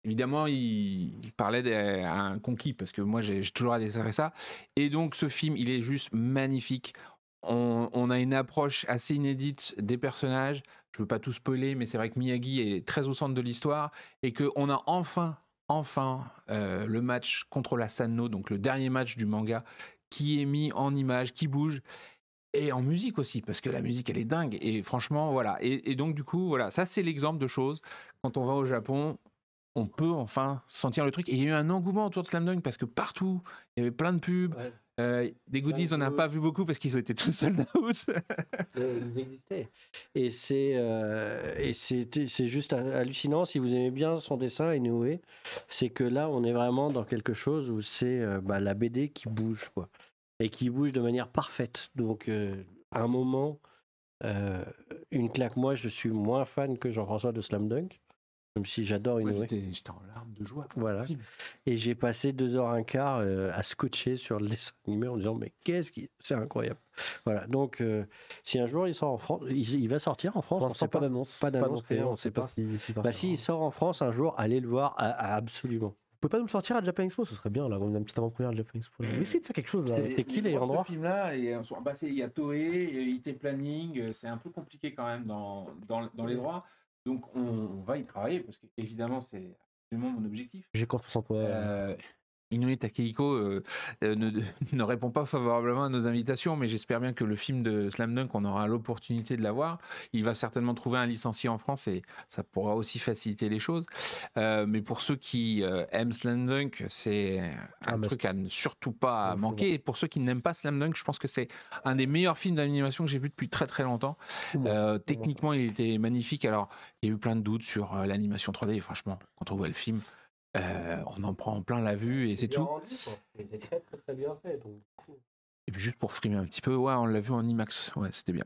évidemment, il parlait d'un conquis parce que moi, j'ai toujours adoré ça. Et donc, ce film, il est juste magnifique. On a une approche assez inédite des personnages. Je ne veux pas tout spoiler, mais c'est vrai que Miyagi est très au centre de l'histoire et qu'on a enfin le match contre la Sanno, donc le dernier match du manga, qui est mis en images, qui bouge. Et en musique aussi, parce que la musique, elle est dingue. Et franchement, voilà. Et donc, du coup, voilà, ça, c'est l'exemple de choses. Quand on va au Japon, on peut enfin sentir le truc. Et il y a eu un engouement autour de Slam Dunk parce que partout, il y avait plein de pubs. Ouais. Des goodies, on n'a pas vu beaucoup parce qu'ils ont été tous sold out. Ils existaient. Et c'est juste hallucinant. Si vous aimez bien son dessin, Inoue, c'est que là, on est vraiment dans quelque chose où c'est la BD qui bouge, quoi. Et qui bouge de manière parfaite. Donc, à un moment, une claque. Moi, je suis moins fan que Jean-François de Slam Dunk, même si j'adore Inoue. J'étais en larmes de joie. Voilà. Et j'ai passé 2h15 à scotcher sur le dessin animé en disant mais c'est incroyable. Voilà. Donc si un jour il sort en France, il va sortir en France. Pour l'instant, pas d'annonce. Pas d'annonce. On ne sait pas Si il sort en France un jour, allez le voir absolument. Vous pouvez pas nous le sortir à Japan Expo, ce serait bien là, on a une petite avant-première à Japan Expo. On va essayer de faire quelque chose là. C'est qui les endroits? Ce film-là, il y a Toei, il y a IT Planning, c'est un peu compliqué quand même dans les droits. Donc on va y travailler parce qu'évidemment c'est absolument mon objectif. J'ai confiance en toi. Inoue Takehiko ne répond pas favorablement à nos invitations, mais j'espère bien que le film de Slam Dunk, on aura l'opportunité de l'avoir. Il va certainement trouver un licencié en France et ça pourra aussi faciliter les choses. Mais pour ceux qui aiment Slam Dunk, c'est un truc à ne surtout pas manquer. Et pour ceux qui n'aiment pas Slam Dunk, je pense que c'est un des meilleurs films d'animation que j'ai vu depuis très très longtemps. Techniquement, il était magnifique. Alors, il y a eu plein de doutes sur l'animation 3D. Et franchement, quand on voit le film, on en prend plein la vue et c'est tout. C'est très très bien fait. Donc... Et puis juste pour frimer un petit peu, ouais, on l'a vu en IMAX, ouais, c'était bien.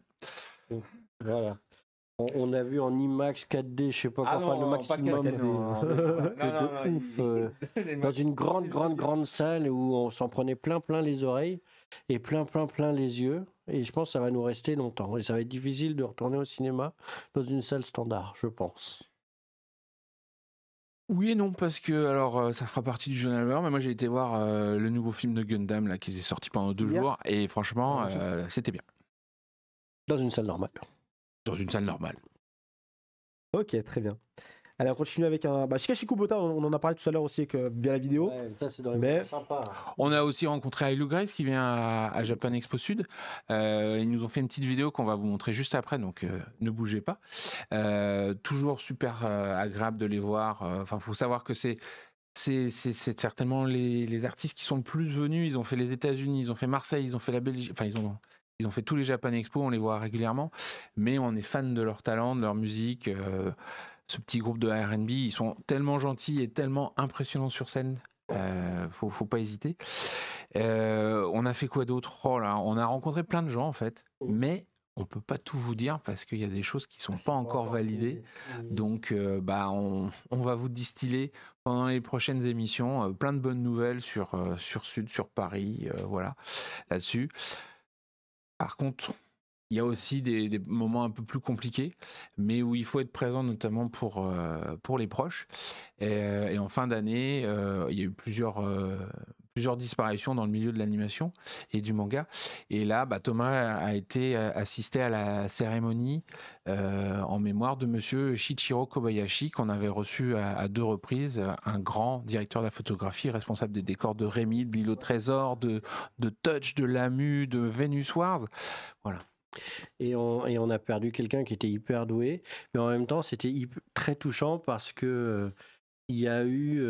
Voilà. On a vu en IMAX 4D, je sais pas quoi, le maximum dans une grande salle où on s'en prenait plein les oreilles et plein les yeux. Et je pense que ça va nous rester longtemps. Et ça va être difficile de retourner au cinéma dans une salle standard, je pense. Oui et non, parce que alors ça fera partie du jeune album, mais moi j'ai été voir le nouveau film de Gundam là, qui est sorti pendant 2 jours, et franchement, c'était bien. Dans une salle normale. Dans une salle normale. Ok, très bien. Allez, on continue avec un. Shikashi Kubota, on en a parlé tout à l'heure aussi via la vidéo. Ouais, ça, c'est sympa. On a aussi rencontré Ailu Grace qui vient à Japan Expo Sud. Ils nous ont fait une petite vidéo qu'on va vous montrer juste après, donc ne bougez pas. Toujours super agréable de les voir. Enfin, faut savoir que c'est certainement les artistes qui sont le plus venus. Ils ont fait les États-Unis, ils ont fait Marseille, ils ont fait la Belgique. Enfin, ils ont fait tous les Japan Expo, on les voit régulièrement. Mais on est fan de leur talent, de leur musique. Ce petit groupe de R&B, ils sont tellement gentils et tellement impressionnants sur scène. Faut pas hésiter. On a fait quoi d'autre? On a rencontré plein de gens en fait, mais on peut pas tout vous dire parce qu'il y a des choses qui sont pas encore validées. Donc on va vous distiller pendant les prochaines émissions plein de bonnes nouvelles sur Sud, sur Paris, voilà, là-dessus. Par contre, il y a aussi des moments un peu plus compliqués, mais où il faut être présent notamment pour les proches. Et en fin d'année, il y a eu plusieurs plusieurs disparitions dans le milieu de l'animation et du manga. Et là, Thomas a été assisté à la cérémonie en mémoire de monsieur Shichiro Kobayashi, qu'on avait reçu à 2 reprises, un grand directeur de la photographie, responsable des décors de Rémi, de l'île au trésor, de Touch, de Lamu, de Venus Wars. Voilà. Et on a perdu quelqu'un qui était hyper doué, mais en même temps, c'était très touchant parce que il y a eu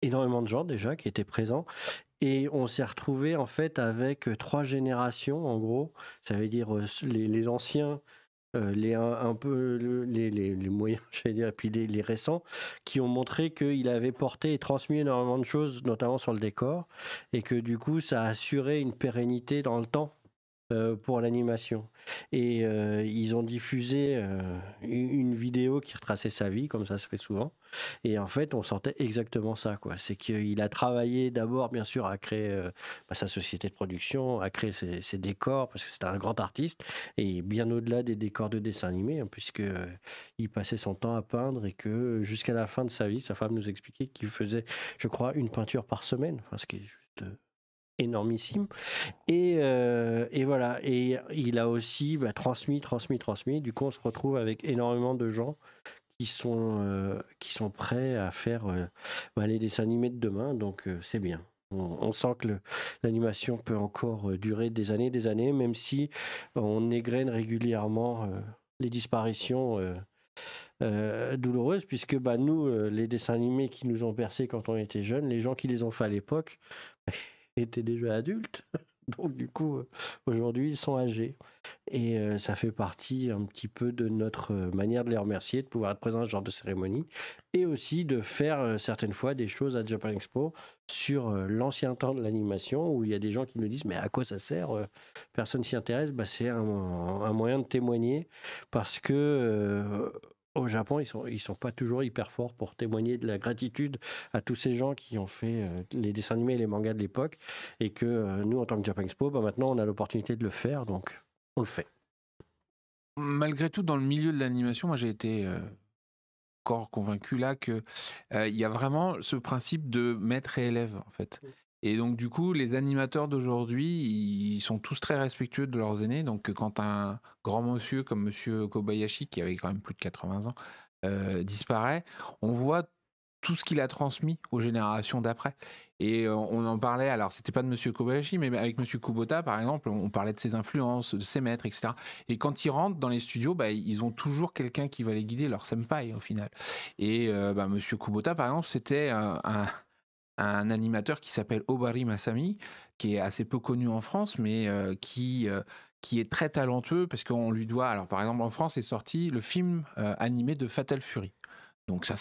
énormément de gens déjà qui étaient présents. Et on s'est retrouvé en fait avec 3 générations en gros. Ça veut dire les anciens, un peu les moyens, j'allais dire, et puis les récents, qui ont montré qu'il avait porté et transmis énormément de choses, notamment sur le décor, et que du coup ça a assuré une pérennité dans le temps pour l'animation. Et ils ont diffusé une vidéo qui retraçait sa vie, comme ça se fait souvent. Et en fait, on sentait exactement ça, quoi. C'est qu'il a travaillé d'abord, bien sûr, à créer sa société de production, à créer ses décors, parce que c'était un grand artiste, et bien au-delà des décors de dessin animé, hein, puisque il passait son temps à peindre et que jusqu'à la fin de sa vie, sa femme nous expliquait qu'il faisait, je crois, une peinture par semaine, enfin, ce qui est juste énormissime. Et voilà. Et il a aussi transmis. Du coup, on se retrouve avec énormément de gens qui sont prêts à faire les dessins animés de demain. Donc, c'est bien. On sent que l'animation peut encore durer des années, même si on égrène régulièrement les disparitions douloureuses, puisque nous, les dessins animés qui nous ont bercés quand on était jeunes, les gens qui les ont fait à l'époque étaient déjà adultes. Donc du coup, aujourd'hui, ils sont âgés. Et ça fait partie un petit peu de notre manière de les remercier, de pouvoir être présent à ce genre de cérémonie, et aussi de faire certaines fois des choses à Japan Expo sur l'ancien temps de l'animation, où il y a des gens qui nous disent « mais à quoi ça sert Personne s'y intéresse ». C'est un moyen de témoigner, parce que au Japon, ils sont pas toujours hyper forts pour témoigner de la gratitude à tous ces gens qui ont fait les dessins animés et les mangas de l'époque, et que nous, en tant que Japan Expo, maintenant, on a l'opportunité de le faire, donc on le fait. Malgré tout, dans le milieu de l'animation, moi j'ai été encore convaincu là que il y a vraiment ce principe de maître et élève en fait. Et donc du coup, les animateurs d'aujourd'hui, ils sont tous très respectueux de leurs aînés. Donc quand un grand monsieur comme monsieur Kobayashi, qui avait quand même plus de 80 ans, disparaît, on voit tout ce qu'il a transmis aux générations d'après. Et on en parlait, alors c'était pas de monsieur Kobayashi, mais avec monsieur Kubota, par exemple, on parlait de ses influences, de ses maîtres, etc. Et quand ils rentrent dans les studios, ils ont toujours quelqu'un qui va les guider, leur senpai au final. Et monsieur Kubota, par exemple, c'était un animateur qui s'appelle Obari Masami, qui est assez peu connu en France, mais qui est très talentueux, parce qu'on lui doit, alors par exemple en France est sorti le film animé de Fatal Fury. Donc ça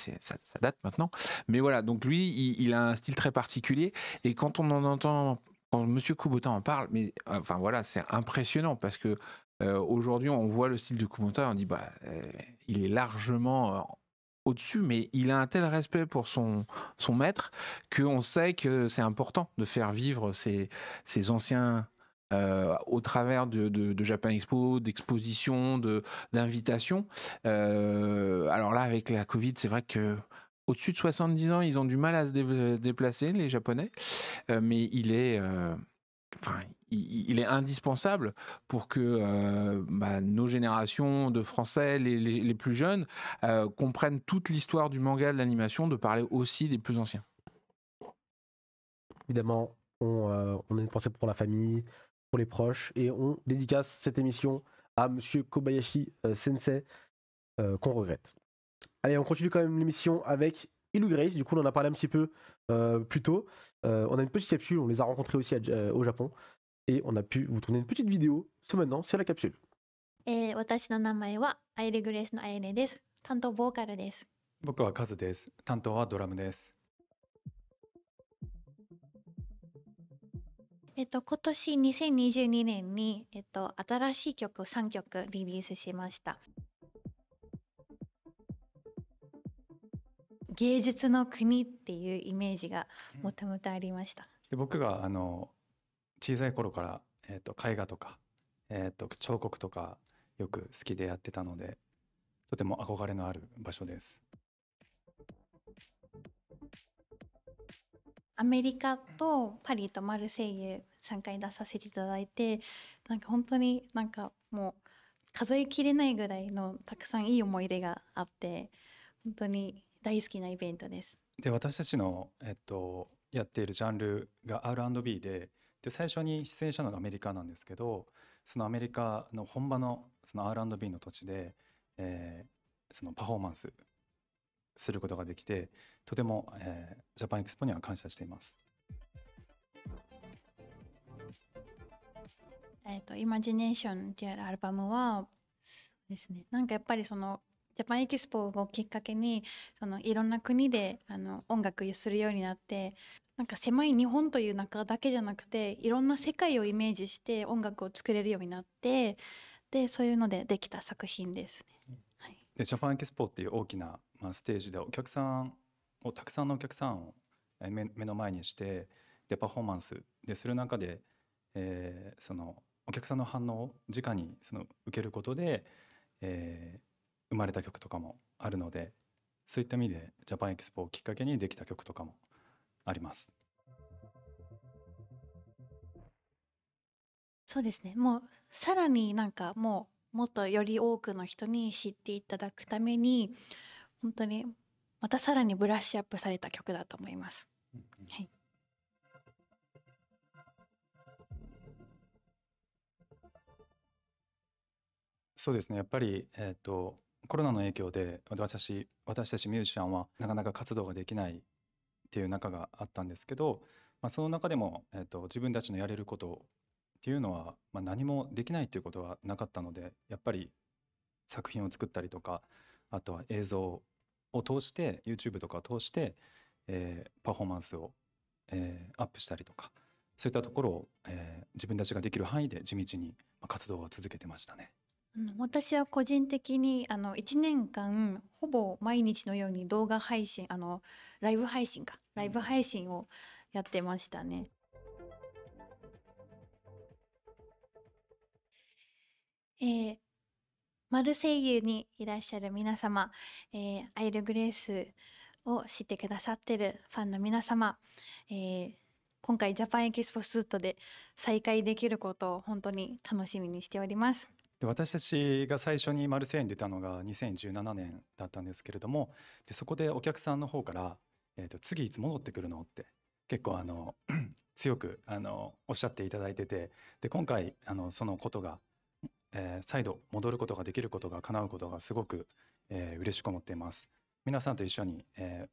date maintenant. Mais voilà, donc lui, il a un style très particulier. Et quand on en entend, quand monsieur Kubota en parle, mais enfin voilà, c'est impressionnant, parce que aujourd'hui, on voit le style de Kubota, on dit, il est largement au-dessus, mais il a un tel respect pour son maître qu'on sait que c'est important de faire vivre ces anciens au travers de Japan Expo, d'expositions, d'invitations. Alors là, avec la Covid, c'est vrai que au-dessus de 70 ans, ils ont du mal à se déplacer, les Japonais, mais il est indispensable pour que nos générations de Français, les plus jeunes, comprennent toute l'histoire du manga, de l'animation, de parler aussi des plus anciens. Évidemment, on a une pensée pour la famille, pour les proches, et on dédicace cette émission à monsieur Kobayashi Sensei, qu'on regrette. Allez, on continue quand même l'émission avec Illu Grace. Du coup, on en a parlé un petit peu plus tôt. On a une petite capsule, on les a rencontrés aussi au Japon, et on a pu vous tourner une petite vidéo ce maintenant sur la capsule. 私の名前はアイレグレースのアイレです。担当ボーカルです。僕はカズです。担当はドラムです。今年2022年に、新しい曲を3曲リリースしました。芸術の国っていうイメージがもともとありました。で僕が小さい頃から、絵画とか、彫刻とかよく好きでやってたので、とても憧れのある場所です。アメリカとパリとマルセイユ3回出させていただいて、なんか本当になんかもう数えきれないぐらいのたくさんいい思い出があって、本当に大好きなイベントです。で、私たちの、やっているジャンルが R&B で、最初に出演したのがアメリカなんですけど、そのアメリカの本場のその R&B の土地で、そのパフォーマンスすることができて、とても、ジャパンエクスポには感謝しています。イマジネーションっていうアルバムはそうですね、なんかやっぱりそのジャパンエキスポをきっかけにそのいろんな国で音楽するようになって、なんか狭い日本という中だけじゃなくていろんな世界をイメージして音楽を作れるようになって、でそういうのでできた作品ですね。はい、で、ジャパンエキスポっていう大きな、ステージでお客さんをたくさんのお客さんを目の前にしてでパフォーマンスでする中で、そのお客さんの反応を直にその受けることで、生まれた曲とかもあるので、そういった意味でジャパンエキスポをきっかけにできた曲とかもあります。そうですね、もうさらになんかもっとより多くの人に知っていただくために本当にまたさらにブラッシュアップされた曲だと思います。はい、そうですね、やっぱり、コロナの影響で私たちミュージシャンはなかなか活動ができないっていう中があったんですけど、その中でも、自分たちのやれることっていうのは、何もできないっていうことはなかったので、やっぱり作品を作ったりとか、あとは映像を通して YouTube とかを通して、パフォーマンスを、アップしたりとか、そういったところを、自分たちができる範囲で地道に活動を続けてましたね。私は個人的に1年間ほぼ毎日のように動画配信ライブ配信をやってましたね。マルセイユにいらっしゃる皆様、アイルグレースを知ってくださってるファンの皆様、今回ジャパンエキスポスートで再会できることを本当に楽しみにしております。で、私たちが最初にマルセイユに出たのが2017年だったんですけれども、でそこでお客さんの方から「次いつ戻ってくるの？」って結構強くおっしゃっていただいてて、で今回そのことが、再度戻ることができることが叶うことがすごく、嬉しく思っています。皆さんと一緒に、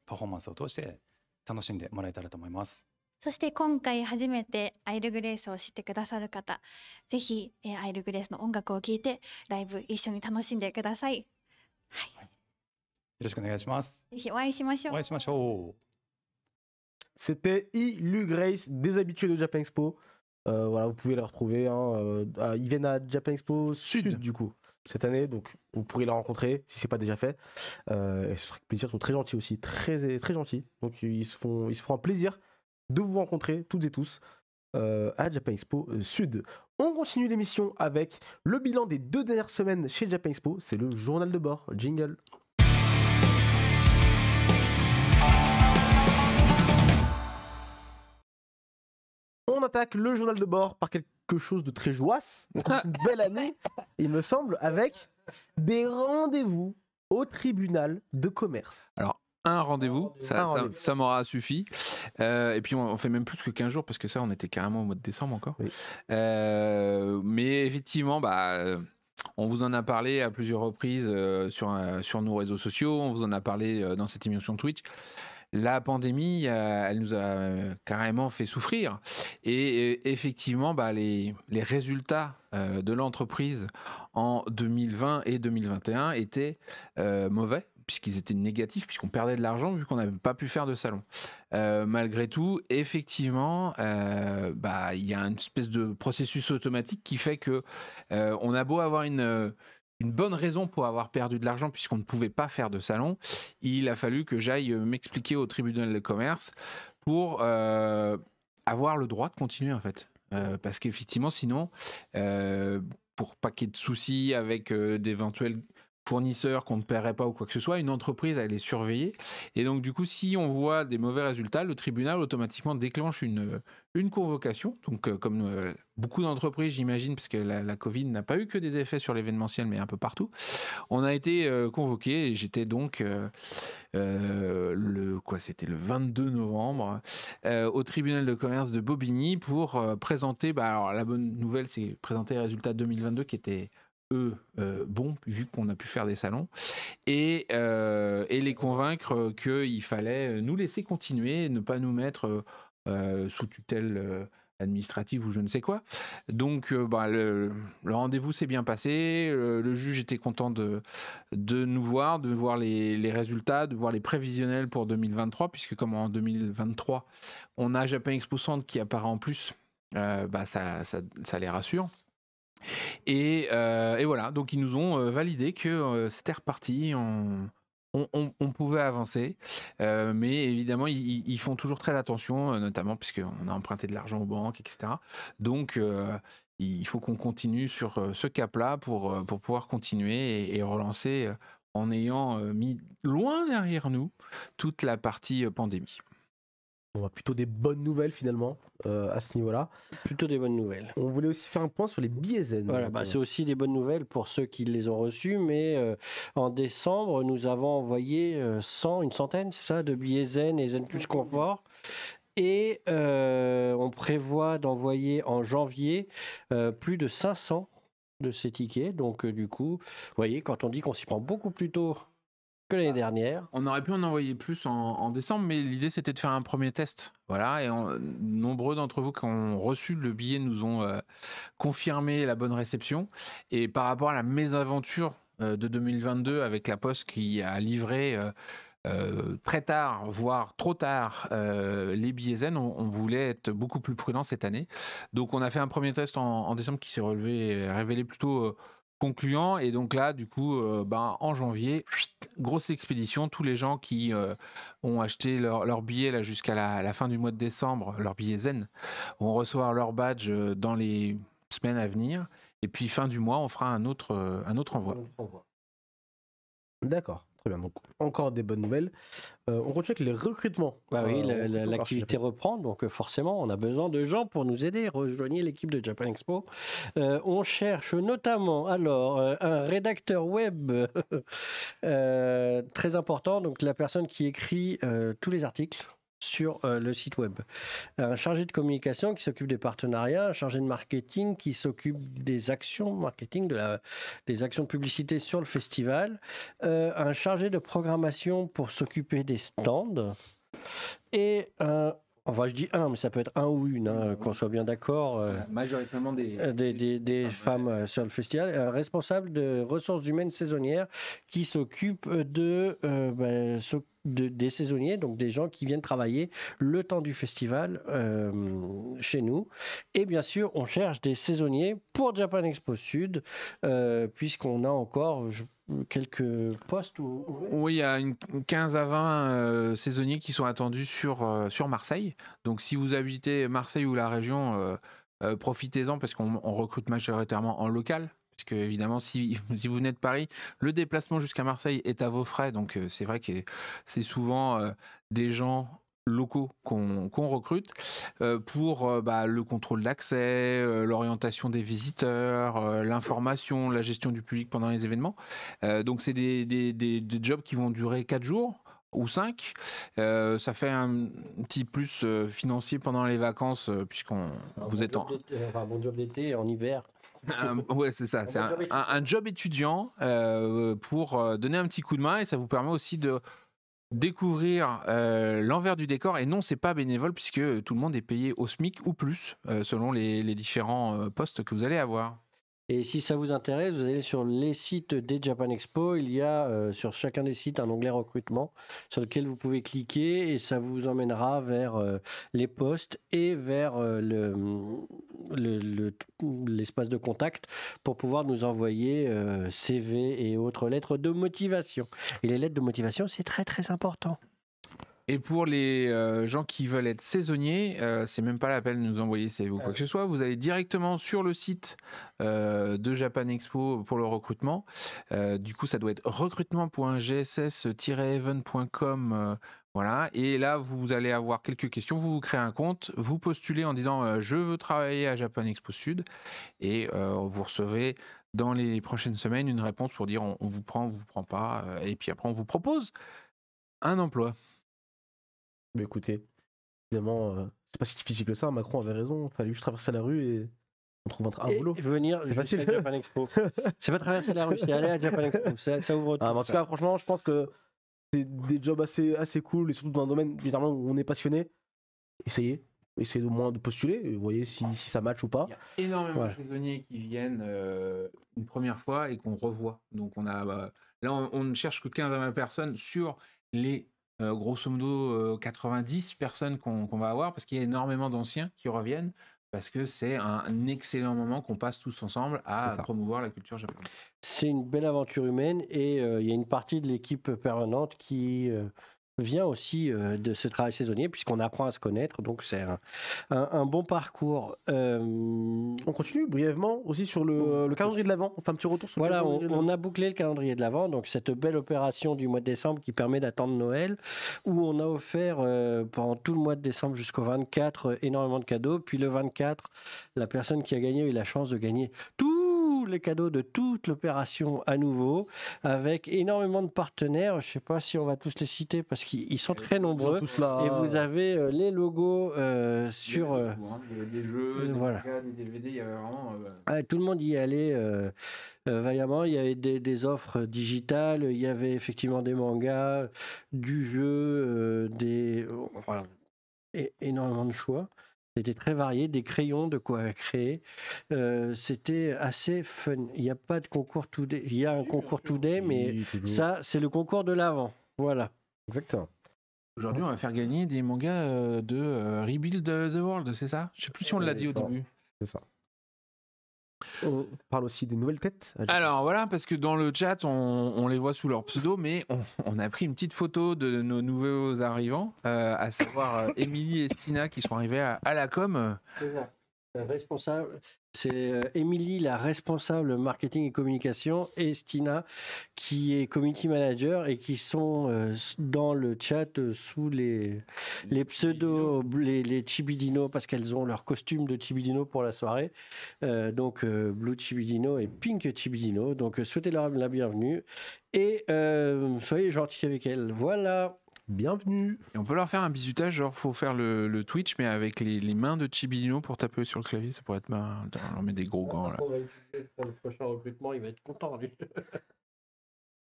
パフォーマンスを通して楽しんでもらえたらと思います。そして今回初めてアイルグレースを知ってくださる方、ぜひ、アイルグレースの音楽を聴いてライブ一緒に楽しんでください。はい、よろしくお願いします。ぜひお会いしましょう。お会いしましょう。C'était Ilu Grace, des habitués de Japan Expo. Voilà, vous pouvez les retrouver. Ils viennent à Japan Expo Sud du coup cette année, donc vous pourrez les rencontrer si c'est pas déjà fait. Et ce sera avec plaisir. Ils sont très gentils aussi, très très gentils. Donc ils se feront un plaisir de vous rencontrer toutes et tous à Japan Expo Sud. On continue l'émission avec le bilan des 2 dernières semaines chez Japan Expo. C'est le journal de bord. Jingle. On attaque le journal de bord par quelque chose de très joyeux. Une belle année, il me semble, avec des rendez-vous au tribunal de commerce. Alors, un rendez-vous, ça m'aura suffi. Et puis, on fait même plus que 15 jours parce que ça, on était carrément au mois de décembre encore. Oui. Mais effectivement, on vous en a parlé à plusieurs reprises sur nos réseaux sociaux. On vous en a parlé dans cette émission Twitch. La pandémie, elle nous a carrément fait souffrir. Et effectivement, les résultats de l'entreprise en 2020 et 2021 étaient mauvais, puisqu'ils étaient négatifs, puisqu'on perdait de l'argent vu qu'on n'avait pas pu faire de salon. Malgré tout, effectivement, il y a une espèce de processus automatique qui fait que on a beau avoir une bonne raison pour avoir perdu de l'argent puisqu'on ne pouvait pas faire de salon, il a fallu que j'aille m'expliquer au tribunal de commerce pour avoir le droit de continuer en fait. Parce qu'effectivement, sinon, pour pas qu'il y ait de soucis avec d'éventuels fournisseurs qu'on ne paierait pas ou quoi que ce soit, une entreprise elle est surveillée. Et donc du coup, si on voit des mauvais résultats, le tribunal automatiquement déclenche une convocation. Donc comme beaucoup d'entreprises, j'imagine, parce que la Covid n'a pas eu que des effets sur l'événementiel, mais un peu partout, on a été convoqué et j'étais donc c'était le 22 novembre au tribunal de commerce de Bobigny pour présenter, alors la bonne nouvelle c'est présenter les résultats 2022 qui étaient bons vu qu'on a pu faire des salons et les convaincre qu'il fallait nous laisser continuer, ne pas nous mettre sous tutelle administrative ou je ne sais quoi. Donc le rendez-vous s'est bien passé, le juge était content de nous voir, de voir les résultats, de voir les prévisionnels pour 2023, puisque comme en 2023 on a Japan Expo Centre qui apparaît en plus, ça les rassure. Et voilà, donc ils nous ont validé que c'était reparti, on pouvait avancer, mais évidemment ils font toujours très attention, notamment puisqu'on a emprunté de l'argent aux banques, etc. Donc il faut qu'on continue sur ce cap-là pour pouvoir continuer et relancer en ayant mis loin derrière nous toute la partie pandémie. On a plutôt des bonnes nouvelles finalement à ce niveau-là. Plutôt des bonnes nouvelles. On voulait aussi faire un point sur les billets zen. Voilà, c'est aussi des bonnes nouvelles pour ceux qui les ont reçus, mais en décembre, nous avons envoyé une centaine, c'est ça, de billets zen et zen plus confort. Et on prévoit d'envoyer en janvier plus de 500 de ces tickets. Donc du coup, vous voyez, quand on dit qu'on s'y prend beaucoup plus tôt que l'année dernière. On aurait pu en envoyer plus en décembre, mais l'idée c'était de faire un premier test. Voilà, et nombreux d'entre vous qui ont reçu le billet nous ont confirmé la bonne réception. Et par rapport à la mésaventure de 2022 avec la Poste qui a livré très tard, voire trop tard, les billets zen, on voulait être beaucoup plus prudent cette année. Donc on a fait un premier test en décembre qui s'est révélé plutôt concluant, et donc là du coup en janvier, grosse expédition, tous les gens qui ont acheté leur billet là jusqu'à la fin du mois de décembre, leur billet zen, vont recevoir leur badge dans les semaines à venir, et puis fin du mois on fera un autre envoi. D'accord, très bien, donc encore des bonnes nouvelles. On continue avec les recrutements. Oui, l'activité reprend, donc forcément on a besoin de gens pour nous aider. Rejoignez l'équipe de Japan Expo. On cherche notamment un rédacteur web très important, donc la personne qui écrit tous les articles sur le site web. Un chargé de communication qui s'occupe des partenariats, un chargé de marketing qui s'occupe des actions marketing, des actions de publicité sur le festival, un chargé de programmation pour s'occuper des stands, et enfin, je dis mais ça peut être un ou une, qu'on soit bien d'accord. Majoritairement des femmes sur le festival. Un responsable de ressources humaines saisonnières qui s'occupe des saisonniers, donc des gens qui viennent travailler le temps du festival chez nous. Et bien sûr, on cherche des saisonniers pour Japan Expo Sud, puisqu'on a encore quelques postes. Oui, il y a 15 à 20 saisonniers qui sont attendus sur Marseille. Donc si vous habitez Marseille ou la région, profitez-en, parce qu'on recrute majoritairement en local. Parce que évidemment, si vous venez de Paris, le déplacement jusqu'à Marseille est à vos frais. Donc c'est vrai que c'est souvent des gens locaux qu'on recrute pour le contrôle d'accès, l'orientation des visiteurs, l'information, la gestion du public pendant les événements. Donc c'est des jobs qui vont durer 4 jours ou 5. Ça fait un petit plus financier pendant les vacances, vous êtes un bon job d'été en hiver. Ouais, c'est ça. C'est un job étudiant pour donner un petit coup de main, et ça vous permet aussi de découvrir l'envers du décor. Et non, c'est pas bénévole, puisque tout le monde est payé au SMIC ou plus selon les différents postes que vous allez avoir. Et si ça vous intéresse, vous allez sur les sites des Japan Expo. Il y a sur chacun des sites un onglet recrutement sur lequel vous pouvez cliquer, et ça vous emmènera vers les postes et vers l'espace de contact pour pouvoir nous envoyer CV et autres lettres de motivation. Et les lettres de motivation, c'est très très important. Et pour les gens qui veulent être saisonniers, c'est même pas la peine de nous envoyer CV ou quoi que ce soit. Vous allez directement sur le site de Japan Expo pour le recrutement. Du coup, ça doit être recrutement.gss-even.com. Voilà. Et là, vous allez avoir quelques questions. Vous créez un compte, vous postulez en disant je veux travailler à Japan Expo Sud. Et vous recevez dans les prochaines semaines une réponse pour dire on vous prend, on vous prend pas. Et puis après, on vous propose un emploi. Mais écoutez, évidemment, c'est pas si difficile que ça. Macron avait raison. Il fallait juste traverser la rue et on trouve un Et boulot. venir C'est jusqu'à facile. Japan Expo. C'est pas traverser la rue, c'est aller à Japan Expo. Ça ouvre tout. Ah, mais en tout cas, franchement, je pense que c'est des jobs assez cool et surtout dans un domaine généralement où on est passionné. Essayez au moins de postuler et voyez si ça match ou pas. Il y a énormément Ouais. de saisonniers qui viennent une première fois et qu'on revoit. Donc là, on ne cherche que 15 à 20 personnes sur les grosso modo 90 personnes qu'on va avoir parce qu'il y a énormément d'anciens qui reviennent parce que c'est un excellent moment qu'on passe tous ensemble C'est à ça. promouvoir la culture japonaise. C'est une belle aventure humaine et il y a une partie de l'équipe permanente qui vient aussi de ce travail saisonnier puisqu'on apprend à se connaître. Donc c'est un bon parcours. On continue brièvement aussi sur le calendrier de l'Avent. On fait un petit retour sur Voilà, le calendrier de on l'Avent. a bouclé le calendrier de l'Avent, donc cette belle opération du mois de décembre qui permet d'attendre Noël, où on a offert pendant tout le mois de décembre jusqu'au 24 énormément de cadeaux. Puis le 24, la personne qui a gagné a eu la chance de gagner tous les cadeaux de toute l'opération à nouveau, avec énormément de partenaires. Je ne sais pas si on va tous les citer parce qu'ils sont très Ils sont nombreux. tous là. Et vous avez les logos sur... Il y avait des jeux, des voilà. mangas, des DVD, il y avait vraiment... Tout le monde y allait vaillamment. Il y avait des offres digitales, il y avait effectivement des mangas, du jeu, enfin, énormément de choix. C'était très varié, des crayons, de quoi créer. C'était assez fun. Il n'y a pas de concours today. Il y a un concours today, mais Oui, toujours. ça, c'est le concours de l'avant. Voilà. Exactement. Aujourd'hui, on va faire gagner des mangas de Rebuild the World, c'est ça? Je sais plus si on l'a dit au ça. début. C'est ça. On parle aussi des nouvelles têtes. Alors voilà, parce que dans le chat, on les voit sous leur pseudo, mais on a pris une petite photo de nos nouveaux arrivants, à savoir Émilie et Stina qui sont arrivés à la com. Responsable, c'est Émilie, la responsable marketing et communication, et Stina, qui est community manager et qui sont dans le chat sous les pseudos, les Chibidino, parce qu'elles ont leur costume de Chibidino pour la soirée. Donc Blue Chibidino et Pink Chibidino. Donc souhaitez-leur la bienvenue et soyez gentils avec elles. Voilà. Bienvenue. Et on peut leur faire un bisutage, genre faut faire le Twitch, mais avec les mains de Chibidino pour taper sur le clavier, ça pourrait être marrant. On leur met des gros gants là. On va utiliser pour le prochain recrutement, il va être content lui.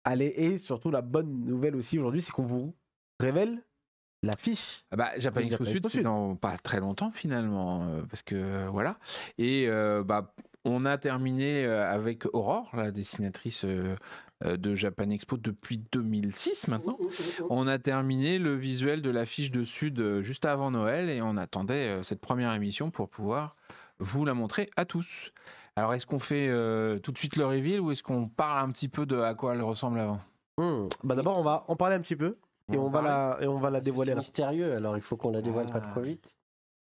Allez, et surtout la bonne nouvelle aussi aujourd'hui, c'est qu'on vous révèle l'affiche. Ah bah, Japan Oui, Expo Japan Sud, Expo c'est Sud. dans pas très longtemps finalement, parce que voilà. Et on a terminé avec Aurore, la dessinatrice de Japan Expo depuis 2006 maintenant. On a terminé le visuel de l'affiche de Sud juste avant Noël et on attendait cette première émission pour pouvoir vous la montrer à tous. Alors est-ce qu'on fait tout de suite le reveal ou est-ce qu'on parle un petit peu de à quoi elle ressemble avant? Bah d'abord, on va en parler un petit peu et on va la dévoiler C'est là. mystérieux, alors il faut qu'on la dévoile pas trop vite.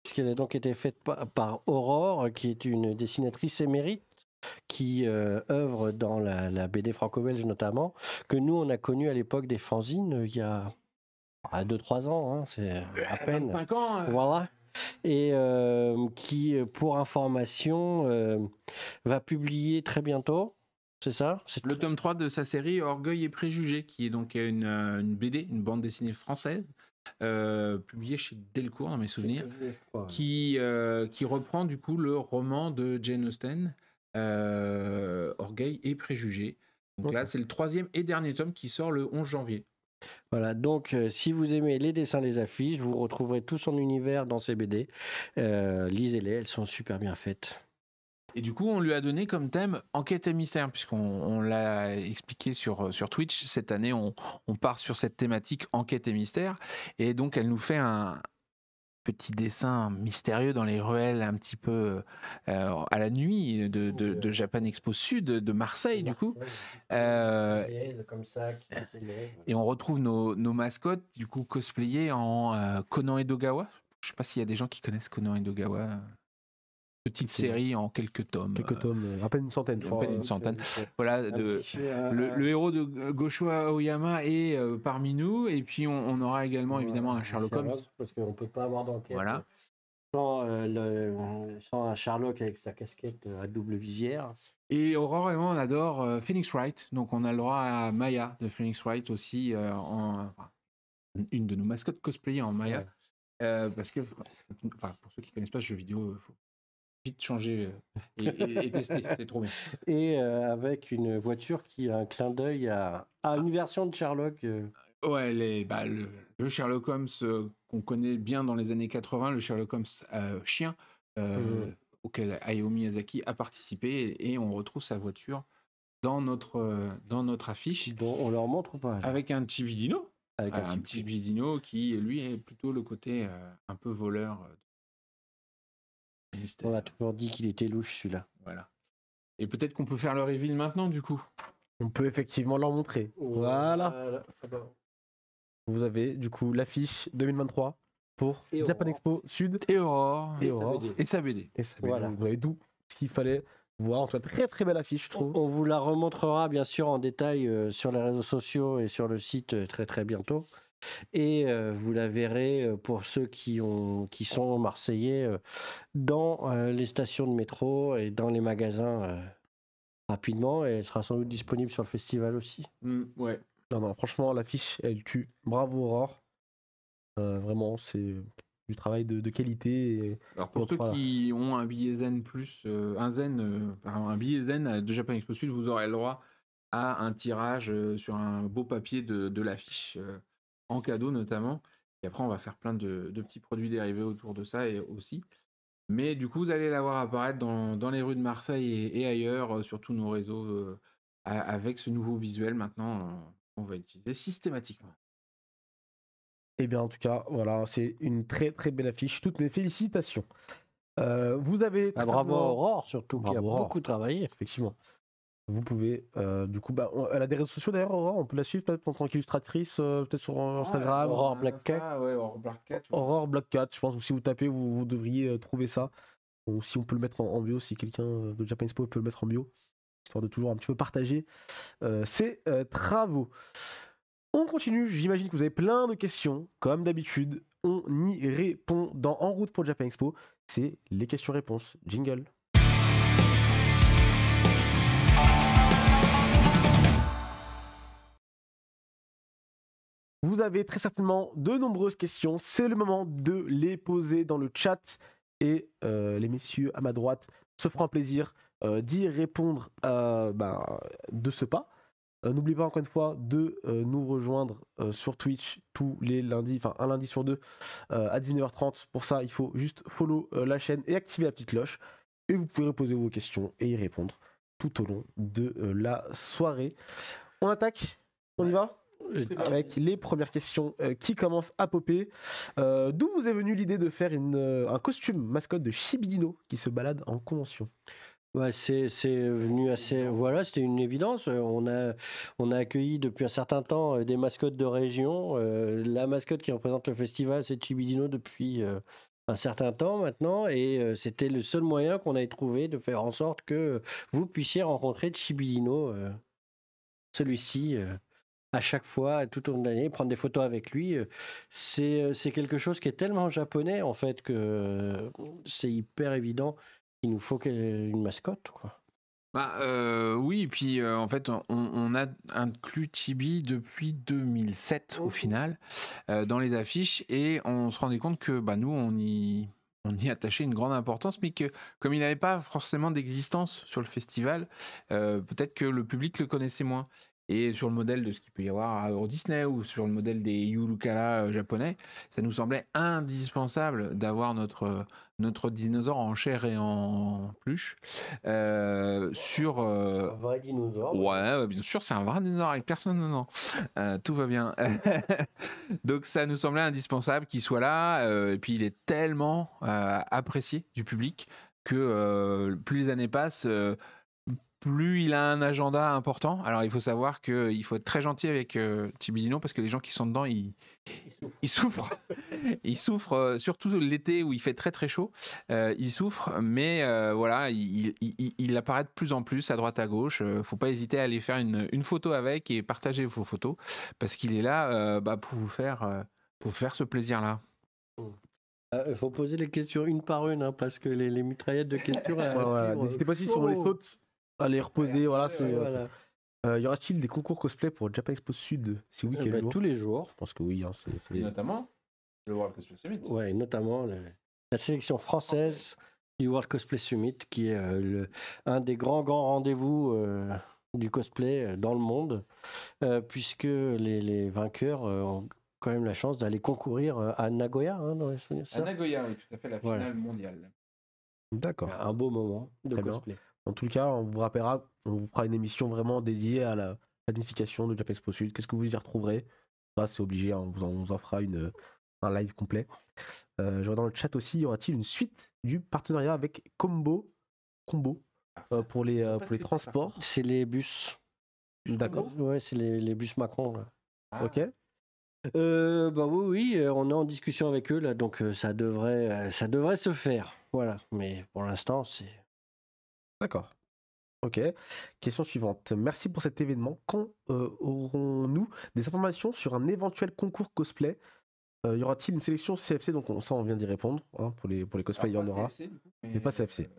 Puisqu'elle a donc été faite par Aurore, qui est une dessinatrice émérite, qui œuvre dans la BD franco-belge notamment, que nous on a connue à l'époque des fanzines, il y a 2-3 ans, hein, c'est à peine. 25 ans Voilà. Et qui, pour information, va publier très bientôt. C'est ça? C'est le tome 3 de sa série Orgueil et Préjugés, qui est donc une BD, une bande dessinée française, publiée chez Delcourt dans mes souvenirs, qui reprend du coup le roman de Jane Austen, Orgueil et Préjugés. Donc là, c'est le 3e et dernier tome qui sort le 11 janvier. Voilà, donc si vous aimez les dessins des affiches, vous retrouverez tout son univers dans ces BD. Lisez-les, elles sont super bien faites. Et du coup, on lui a donné comme thème enquête et mystère, puisqu'on l'a expliqué sur Twitch. Cette année, on part sur cette thématique enquête et mystère. Et donc, elle nous fait un petits dessins mystérieux dans les ruelles un petit peu à la nuit de Japan Expo Sud, de Marseille du coup. Comme ça, Et on retrouve nos mascottes du coup cosplayées en Conan Edogawa. Je sais pas s'il y a des gens qui connaissent Conan Edogawa. Petite série en quelques tomes. Quelques tomes, à peine une centaine, je À crois. peine une centaine. Voilà, le héros de Gosho Aoyama est parmi nous, et puis on aura également évidemment un Sherlock Holmes. Parce qu'on ne peut pas avoir d'enquête Voilà. sans un Sherlock avec sa casquette à double visière. Et Aurore et moi, on adore Phoenix Wright, donc on a le droit à Maya de Phoenix Wright aussi, une de nos mascottes cosplayées en Maya. Ouais. Parce que, pour ceux qui ne connaissent pas ce jeu vidéo, il faut vite changer et tester, c'est trop bien. Et avec une voiture qui a un clin d'œil à une version de Sherlock. Ouais, le Sherlock Holmes qu'on connaît bien dans les années 80, le Sherlock Holmes chien, auquel Hayao Miyazaki a participé, et on retrouve sa voiture dans notre affiche. Bon, on leur montre ou pas là Avec un Chibidino. Avec Un petit Chibidino qui, lui, est plutôt le côté un peu voleur. On a toujours dit qu'il était louche celui-là. Voilà. Et peut-être qu'on peut faire le reveal maintenant, du coup. On peut effectivement leur montrer. Voilà. Vous avez du coup l'affiche 2023 pour Et Japan Aurore. Expo Sud Et Aurore. et Aurore. Et sa BD. Et ça, Voilà. vous avez tout ce qu'il fallait voir. En tout cas, très très belle affiche, je trouve. On vous la remontrera bien sûr en détail sur les réseaux sociaux et sur le site très très bientôt. Et vous la verrez pour ceux qui sont marseillais dans les stations de métro et dans les magasins rapidement. Et elle sera sans doute disponible sur le festival aussi. Ouais. Non, franchement, l'affiche, elle tue. Bravo, Aurore. Vraiment, c'est du travail de qualité. Et Alors pour ceux qui ont un billet zen un billet zen de Japan Expo Sud, vous aurez le droit à un tirage sur un beau papier de l'affiche en cadeau notamment. Et après, on va faire plein de petits produits dérivés autour de ça et aussi. Mais du coup, vous allez la voir apparaître dans les rues de Marseille et ailleurs, sur tous nos réseaux, avec ce nouveau visuel maintenant qu'on va utiliser systématiquement. Eh bien, en tout cas, voilà, c'est une très très belle affiche. Toutes mes félicitations. Vous avez. Bravo à Aurore surtout, qui a Bravo, Aurore. beaucoup travaillé. Effectivement. Vous pouvez, du coup, elle a des réseaux sociaux d'ailleurs, Aurore. On peut la suivre peut-être en tant qu'illustratrice, peut-être sur Instagram. Aurore Black Cat. Ouais, Aurore Black Cat. Aurore Black Cat, je pense. Ou si vous tapez, vous devriez trouver ça. Ou si on peut le mettre en bio, si quelqu'un de Japan Expo peut le mettre en bio, histoire de toujours un petit peu partager ses travaux. On continue, j'imagine que vous avez plein de questions. Comme d'habitude, on y répond dans En route pour Japan Expo. C'est les questions-réponses. Jingle. Vous avez très certainement de nombreuses questions. C'est le moment de les poser dans le chat. Et les messieurs à ma droite se feront un plaisir d'y répondre de ce pas. N'oubliez pas encore une fois de nous rejoindre sur Twitch tous les lundis, enfin un lundi sur deux à 19h30. Pour ça, il faut juste follow la chaîne et activer la petite cloche. Et vous pouvez poser vos questions et y répondre tout au long de la soirée. On attaque, on y va avec les premières questions qui commencent à popper. D'où vous est venue l'idée de faire un costume mascotte de Chibidino qui se balade en convention? Ouais, c'est venu assez. Voilà, c'était une évidence. On a accueilli depuis un certain temps des mascottes de région. La mascotte qui représente le festival, c'est Chibidino depuis un certain temps maintenant. Et c'était le seul moyen qu'on ait trouvé de faire en sorte que vous puissiez rencontrer Chibidino, celui-ci. À chaque fois, tout au long de l'année, prendre des photos avec lui, c'est quelque chose qui est tellement japonais en fait que c'est hyper évident qu'il nous faut une mascotte, quoi. Oui, et puis en fait, on a inclus Chibi depuis 2007 au final dans les affiches, et on se rendait compte que nous, on y attachait une grande importance, mais que comme il n'avait pas forcément d'existence sur le festival, peut-être que le public le connaissait moins. Et sur le modèle de ce qu'il peut y avoir à Euro Disney ou sur le modèle des Yurukara japonais, ça nous semblait indispensable d'avoir notre dinosaure en chair et en peluche sur. Un vrai dinosaure. Ouais, bien sûr, c'est un vrai dinosaure avec personne dedans. Tout va bien. Donc ça nous semblait indispensable qu'il soit là. Et puis il est tellement apprécié du public que plus les années passent, plus il a un agenda important. Alors il faut savoir qu'il faut être très gentil avec Chibi Dino parce que les gens qui sont dedans, ils souffrent. Ils souffrent, surtout l'été où il fait très très chaud. Ils souffrent, mais voilà, il apparaît de plus en plus à droite à gauche. Faut pas hésiter à aller faire une photo avec et partager vos photos parce qu'il est là pour vous faire ce plaisir-là. Il faut poser les questions une par une, hein, parce que les mitraillettes de questions. N'hésitez pas si on les saute à les reposer. Voilà, Voilà. y aura-t-il des concours cosplay pour Japan Expo Sud? Si oui, quel jour? Tous les jours. Je pense que oui. Hein, Et notamment le World Cosplay Summit. Ouais, notamment la sélection française du World Cosplay Summit, qui est un des grands rendez-vous du cosplay dans le monde, puisque les vainqueurs ont quand même la chance d'aller concourir à Nagoya, hein, dans les souvenirs. À Nagoya, oui, tout à fait, la finale Voilà. mondiale. D'accord. Un beau moment de Très bien. cosplay. En tout cas, on vous rappellera, on vous fera une émission vraiment dédiée à la planification de Japan Expo Sud. Qu'est-ce que vous y retrouverez? Ça, c'est obligé, hein, on vous en fera un live complet. Je vois dans le chat aussi, y aura-t-il une suite du partenariat avec Combo pour les transports? C'est les bus. D'accord. Ouais, c'est les bus Macron, là. Ok. Oui, on est en discussion avec eux là, donc ça devrait se faire. Voilà, mais pour l'instant, c'est. D'accord. Ok. Question suivante. Merci pour cet événement. Quand aurons-nous des informations sur un éventuel concours cosplay? Y aura-t-il une sélection CFC? Donc ça, on vient d'y répondre. Hein, pour les cosplays, il y en aura. CFC, du coup, mais pas CFC.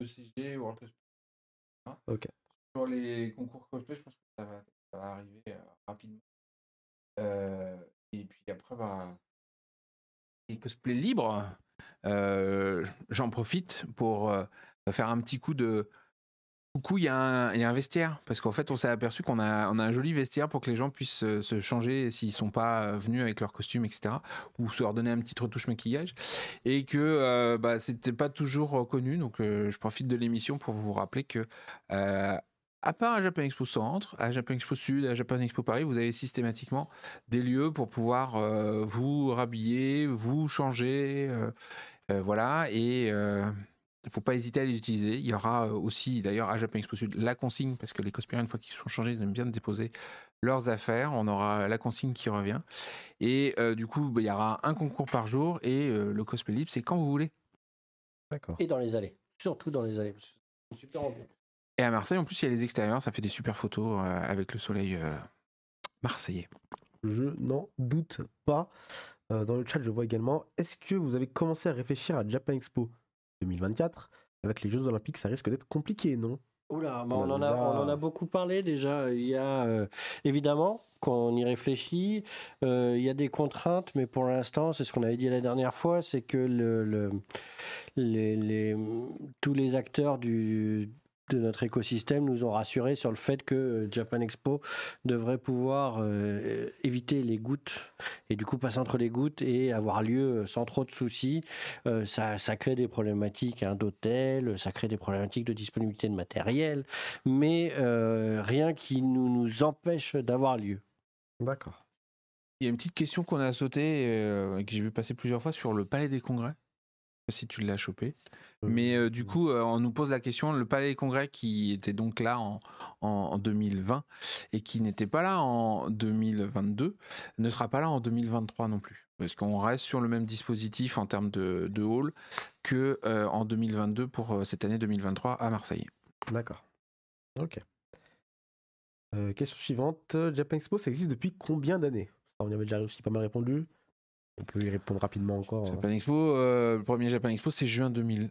ECG, World Cosplay. Ok. Sur les concours cosplay, je pense que ça va arriver rapidement. Et puis après, les cosplays libres, j'en profite pour faire un petit coup de. Coucou, il y a un vestiaire, parce qu'en fait, on s'est aperçu qu'on a un joli vestiaire pour que les gens puissent se changer s'ils sont pas venus avec leur costume, etc. Ou se leur donner un petit retouche maquillage. Et que c'était pas toujours connu, donc je profite de l'émission pour vous rappeler que à part à Japan Expo Centre, à Japan Expo Sud, à Japan Expo Paris, vous avez systématiquement des lieux pour pouvoir vous rhabiller, vous changer, voilà, et il ne faut pas hésiter à les utiliser. Il y aura aussi, d'ailleurs, à Japan Expo Sud, la consigne, parce que les cosplayers, une fois qu'ils sont changés, ils aiment bien déposer leurs affaires. On aura la consigne qui revient. Et du coup, il y aura un concours par jour, et le cosplay libre, c'est quand vous voulez. D'accord. Et dans les allées, surtout dans les allées. C'est super ambiance. Et à Marseille, en plus, il y a les extérieurs, ça fait des super photos avec le soleil marseillais. Je n'en doute pas. Dans le chat, je vois également, est-ce que vous avez commencé à réfléchir à Japan Expo 2024? Avec les Jeux Olympiques, ça risque d'être compliqué, non? Oula, On on en a beaucoup parlé déjà. Il y a évidemment, quand on y réfléchit, il y a des contraintes, mais pour l'instant, c'est ce qu'on avait dit la dernière fois, c'est que tous les acteurs de notre écosystème nous ont rassurés sur le fait que Japan Expo devrait pouvoir éviter les gouttes et du coup passer entre les gouttes et avoir lieu sans trop de soucis. Ça crée des problématiques d'hôtel, ça crée des problématiques de disponibilité de matériel, mais rien qui nous empêche d'avoir lieu. D'accord. Il y a une petite question qu'on a sautée, et que j'ai vu passer plusieurs fois sur le Palais des Congrès. Si tu l'as chopé. Mais du coup, on nous pose la question, le Palais des Congrès qui était donc là en 2020 et qui n'était pas là en 2022, ne sera pas là en 2023 non plus. Parce qu'on reste sur le même dispositif en termes de hall que en 2022 pour cette année 2023 à Marseille. D'accord. Ok. Question suivante. Japan Expo, ça existe depuis combien d'années? On y avait déjà aussi pas mal répondu. On peut y répondre rapidement encore. Japan Expo, le premier Japan Expo, c'est juin 2000.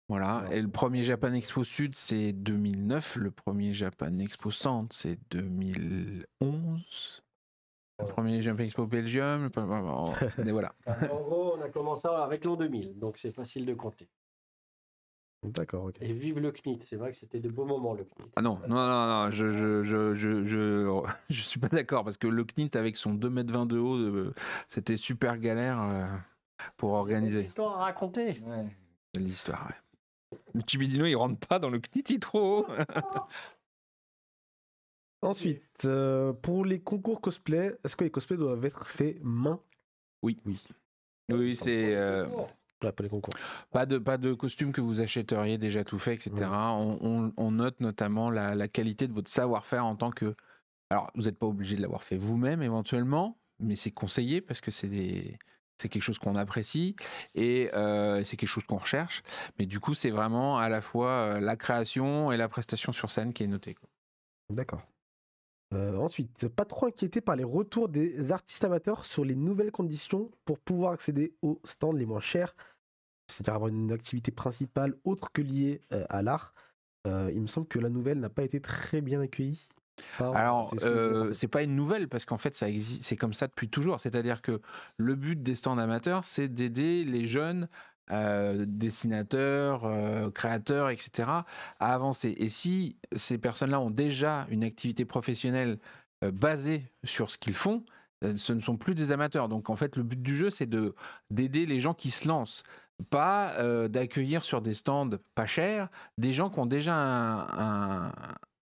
Voilà. Et le premier Japan Expo Sud, c'est 2009. Le premier Japan Expo Centre, c'est 2011. Le premier Japan Expo Belgium. Et voilà. En gros, on a commencé avec l'an 2000, donc c'est facile de compter. D'accord, ok. Et vive le CNIT, c'est vrai que c'était de beaux moments le CNIT. Ah non, je suis pas d'accord parce que le CNIT avec son 2,20 m de haut, c'était super galère pour Une organiser. histoire à raconter. Ouais. Belle histoire, ouais. Le Tibidino, il rentre pas dans le CNIT, il est trop haut. Ensuite, pour les concours cosplay, est-ce que les cosplays doivent être faits main? Oui. Oui. Oui, c'est Pas les concours. pas de costume que vous achèteriez déjà tout fait, etc. Ouais. On note notamment la qualité de votre savoir-faire en tant que... Alors, vous n'êtes pas obligé de l'avoir fait vous-même éventuellement, mais c'est conseillé parce que c'est quelque chose qu'on apprécie et c'est quelque chose qu'on recherche. Mais du coup, c'est vraiment à la fois la création et la prestation sur scène qui est notée, quoi. D'accord. Ensuite, pas trop inquiété par les retours des artistes amateurs sur les nouvelles conditions pour pouvoir accéder aux stands les moins chers, c'est-à-dire avoir une activité principale autre que liée à l'art. Il me semble que la nouvelle n'a pas été très bien accueillie. Alors, C'est ce que vous en pensez. c'est pas une nouvelle parce qu'en fait, ça existe, c'est comme ça depuis toujours. C'est-à-dire que le but des stands amateurs, c'est d'aider les jeunes dessinateurs, créateurs, etc., à avancer. Et si ces personnes-là ont déjà une activité professionnelle basée sur ce qu'ils font, ce ne sont plus des amateurs. Donc, en fait, le but du jeu, c'est d'aider les gens qui se lancent. Pas d'accueillir sur des stands pas chers des gens qui ont déjà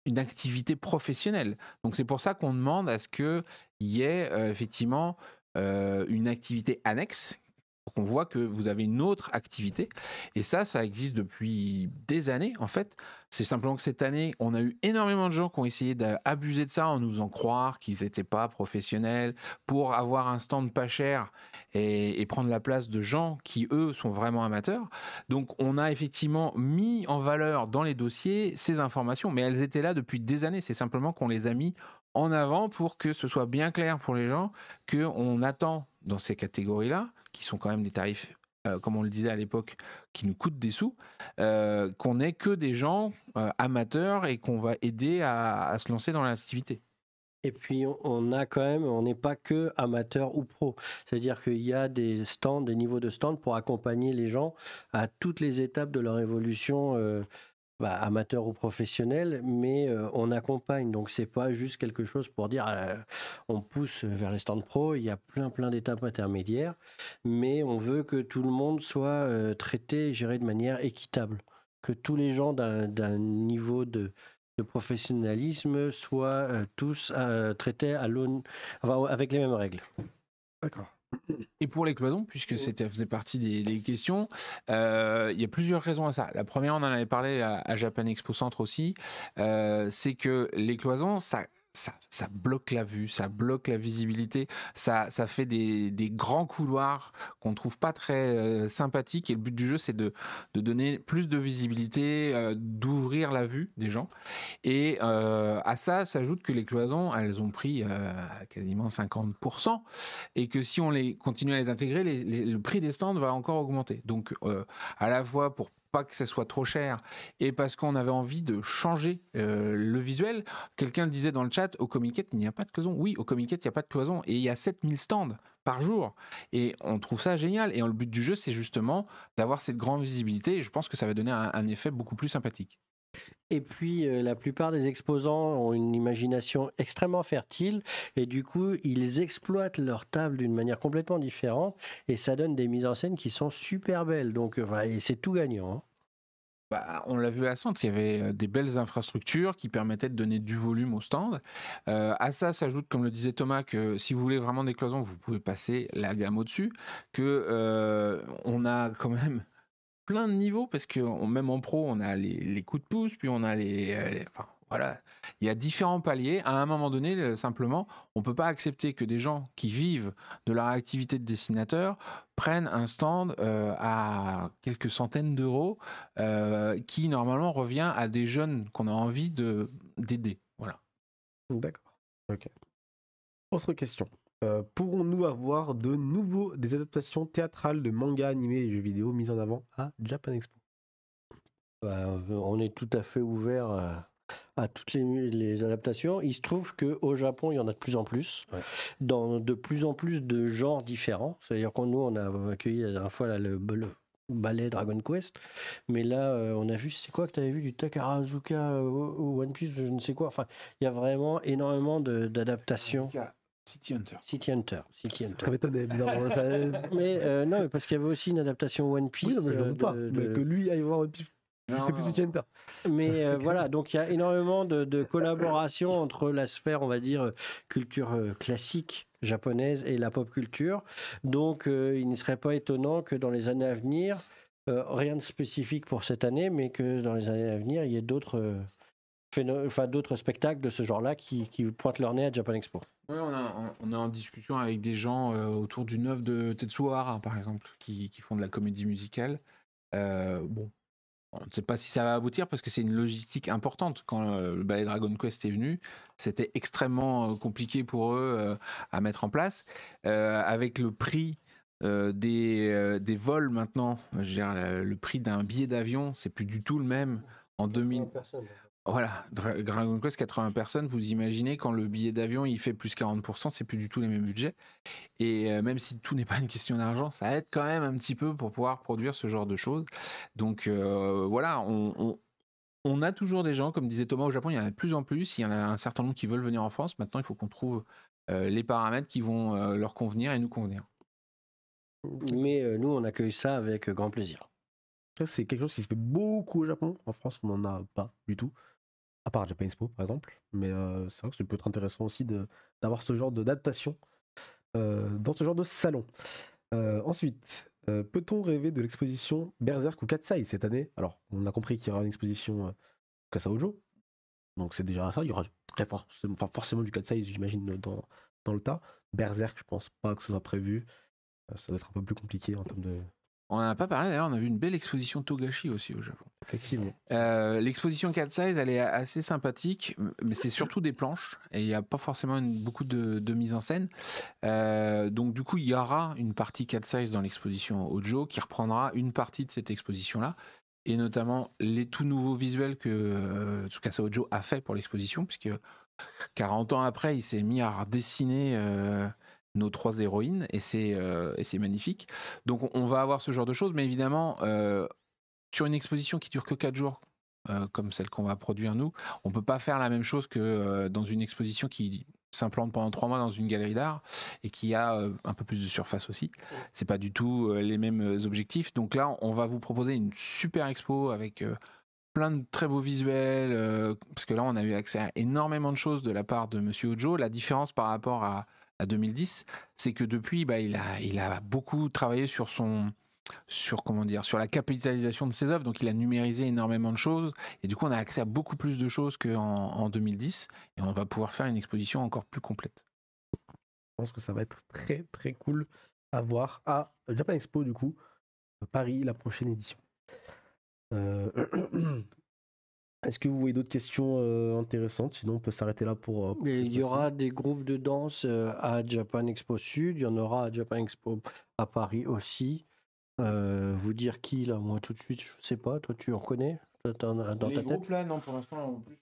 une activité professionnelle. Donc c'est pour ça qu'on demande à ce qu'il y ait effectivement une activité annexe, pour qu'on voit que vous avez une autre activité. Et ça existe depuis des années en fait. C'est simplement que cette année, on a eu énormément de gens qui ont essayé d'abuser de ça en nous faisant croire qu'ils n'étaient pas professionnels pour avoir un stand pas cher et prendre la place de gens qui, eux, sont vraiment amateurs. Donc on a effectivement mis en valeur dans les dossiers ces informations, mais elles étaient là depuis des années. C'est simplement qu'on les a mis en avant pour que ce soit bien clair pour les gens qu'on attend dans ces catégories-là, qui sont quand même des tarifs, comme on le disait à l'époque, qui nous coûtent des sous, qu'on n'ait que des gens amateurs et qu'on va aider à se lancer dans l'activité. Et puis on a quand même, on n'est pas que amateur ou pro. C'est-à-dire qu'il y a des stands, des niveaux de stands pour accompagner les gens à toutes les étapes de leur évolution, amateur ou professionnel, mais on accompagne. Donc c'est pas juste quelque chose pour dire on pousse vers les stands pro. Il y a plein d'étapes intermédiaires, mais on veut que tout le monde soit traité et géré de manière équitable, que tous les gens d'un niveau de professionnalisme soient tous traités avec les mêmes règles. D'accord. Et pour les cloisons, puisque c'était faisait partie des questions, il y a plusieurs raisons à ça. La première, on en avait parlé à Japan Expo Centre aussi, c'est que les cloisons, ça bloque la vue, ça bloque la visibilité, ça fait des grands couloirs qu'on trouve pas très sympathiques. Et le but du jeu, c'est de donner plus de visibilité, d'ouvrir la vue des gens. Et à ça s'ajoute que les cloisons, elles ont pris quasiment 50%, et que si on continue à les intégrer, le prix des stands va encore augmenter. Donc à la fois pour pas que ça soit trop cher et parce qu'on avait envie de changer le visuel. Quelqu'un le disait dans le chat, au Comiket, il n'y a pas de cloison. Oui, au Comiket, il n'y a pas de cloison et il y a 7000 stands par jour. Et on trouve ça génial. Et le but du jeu, c'est justement d'avoir cette grande visibilité et je pense que ça va donner un effet beaucoup plus sympathique. Et puis, la plupart des exposants ont une imagination extrêmement fertile et du coup, ils exploitent leur table d'une manière complètement différente et ça donne des mises en scène qui sont super belles. Donc, et c'est tout gagnant, hein. Bah, on l'a vu à Centre, il y avait des belles infrastructures qui permettaient de donner du volume au stand. À ça s'ajoute, comme le disait Thomas, que si vous voulez vraiment des cloisons, vous pouvez passer la gamme au-dessus, que on a quand même plein de niveaux parce que même en pro, on a les coups de pouce, puis on a enfin voilà, il y a différents paliers. À un moment donné, simplement, on peut pas accepter que des gens qui vivent de leur activité de dessinateur prennent un stand à quelques centaines d'euros, qui normalement revient à des jeunes qu'on a envie d'aider. Voilà. D'accord. Ok. Autre question. Pourrons-nous avoir des adaptations théâtrales de mangas, animés et jeux vidéo mises en avant à Japan Expo? On est tout à fait ouvert à toutes les adaptations. Il se trouve qu'au Japon, il y en a de plus en plus, dans de plus en plus de genres différents. C'est-à-dire que nous, on a accueilli la dernière fois là, ballet Dragon Quest. Mais là, on a vu, c'était quoi que tu avais vu du Takarazuka au One Piece, je ne sais quoi. Enfin, il y a vraiment énormément d'adaptations. City Hunter. City Hunter. Ça m'étonnait, évidemment. Mais non, mais parce qu'il y avait aussi une adaptation One Piece. Oui, non, mais je ne doute pas. Mais que lui aille voir One Piece, c'est plus City Hunter. Mais voilà, donc il y a énormément de collaboration entre la sphère, on va dire, culture classique japonaise et la pop culture. Donc il ne serait pas étonnant que dans les années à venir, rien de spécifique pour cette année, mais que dans les années à venir, il y ait d'autres d'autres spectacles de ce genre-là qui pointent leur nez à Japan Expo. Oui, on est en discussion avec des gens autour d'une œuvre de Tetsuo Hara, par exemple, qui font de la comédie musicale. Bon, on ne sait pas si ça va aboutir parce que c'est une logistique importante. Quand le ballet Dragon Quest est venu, c'était extrêmement compliqué pour eux à mettre en place. Avec le prix des vols maintenant, je veux dire, le prix d'un billet d'avion, c'est plus du tout le même. En 2000, voilà, Dragon Quest, 80 personnes, vous imaginez quand le billet d'avion il fait plus 40%, c'est plus du tout les mêmes budgets. Et même si tout n'est pas une question d'argent, ça aide quand même un petit peu pour pouvoir produire ce genre de choses. Donc voilà, on a toujours des gens, comme disait Thomas, au Japon, il y en a de plus en plus. Il y en a un certain nombre qui veulent venir en France. Maintenant, il faut qu'on trouve les paramètres qui vont leur convenir et nous convenir. Mais nous, on accueille ça avec grand plaisir. Ça, c'est quelque chose qui se fait beaucoup au Japon. En France, on n'en a pas du tout. À part Japan Expo, par exemple. Mais c'est vrai que ça peut être intéressant aussi d'avoir ce genre d'adaptation dans ce genre de salon. Ensuite, peut-on rêver de l'exposition Berserk ou Katsai cette année? Alors, on a compris qu'il y aura une exposition Kasa Ojo. Donc c'est déjà ça. Il y aura forcément du Katsai, j'imagine, dans le tas. Berserk, je pense pas que ce soit prévu. Ça doit être un peu plus compliqué en termes de... On n'en a pas parlé d'ailleurs, on a vu une belle exposition Togashi aussi au Japon. Effectivement. L'exposition 4 Size, elle est assez sympathique, mais c'est surtout des planches et il n'y a pas forcément beaucoup de mise en scène. Donc du coup, il y aura une partie 4 Size dans l'exposition Ojo qui reprendra une partie de cette exposition-là, et notamment les tout nouveaux visuels que Tsukasa Ojo a fait pour l'exposition, puisque 40 ans après, il s'est mis à redessiner nos 3 héroïnes et c'est magnifique. Donc on va avoir ce genre de choses, mais évidemment sur une exposition qui dure que 4 jours comme celle qu'on va produire nous, on peut pas faire la même chose que dans une exposition qui s'implante pendant 3 mois dans une galerie d'art et qui a un peu plus de surface aussi. C'est pas du tout les mêmes objectifs. Donc là, on va vous proposer une super expo avec plein de très beaux visuels, parce que là, on a eu accès à énormément de choses de la part de Monsieur Ojo. La différence par rapport à 2010, c'est que depuis, il a beaucoup travaillé sur la capitalisation de ses œuvres. Donc, il a numérisé énormément de choses. Et du coup, on a accès à beaucoup plus de choses qu'en 2010. Et on va pouvoir faire une exposition encore plus complète. Je pense que ça va être très, très cool à voir à Japan Expo, du coup, Paris, la prochaine édition. Est-ce que vous voyez d'autres questions intéressantes? Sinon, on peut s'arrêter là pour il y aura des groupes de danse à Japan Expo Sud, il y en aura à Japan Expo à Paris aussi. Vous dire qui, là, moi tout de suite, je sais pas. Toi, tu en connais dans ta tête? Là, non, pour l'instant, en plus.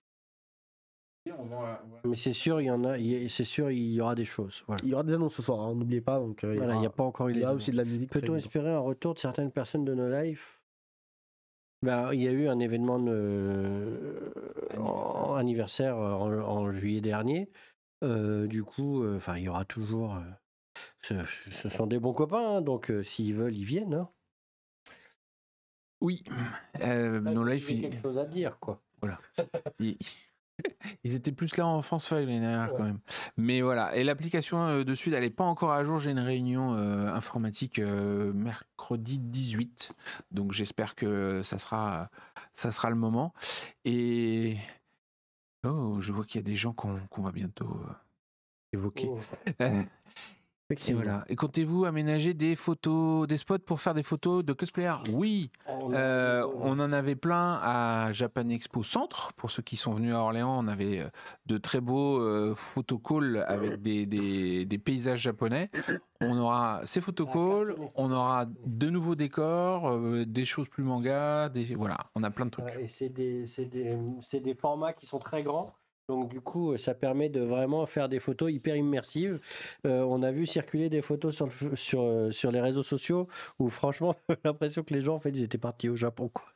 Mais c'est sûr, il y en a. C'est sûr, il y aura des choses. Voilà. Il y aura des annonces ce soir, hein, n'oubliez pas. Donc, Voilà, il n'y a pas encore eu il y les a annonces. aussi de la musique. Peut-on espérer un retour de certaines personnes de No Life? Il y a eu un événement anniversaire en juillet dernier. Du coup, il y aura toujours. Ce sont des bons copains, hein, donc s'ils veulent, ils viennent. Hein. Oui, No Life. Il y a quelque chose à dire, quoi. Voilà. Ils étaient plus là en France Feuille l'année dernière quand même. Mais voilà, et l'application de Sud, elle n'est pas encore à jour. J'ai une réunion informatique mercredi 18. Donc j'espère que ça sera le moment. Et je vois qu'il y a des gens qu'on va bientôt évoquer. Et voilà. Et comptez-vous aménager des spots pour faire des photos de cosplayers? Oui, on en avait plein à Japan Expo Centre. Pour ceux qui sont venus à Orléans, on avait de très beaux photocalls avec des paysages japonais. On aura ces photocalls, on aura de nouveaux décors, des choses plus manga, voilà, on a plein de trucs. Et c'est des formats qui sont très grands. Donc du coup, ça permet de vraiment faire des photos hyper immersives. On a vu circuler des photos sur les réseaux sociaux où franchement, j'ai l'impression que les gens en fait, ils étaient partis au Japon, quoi.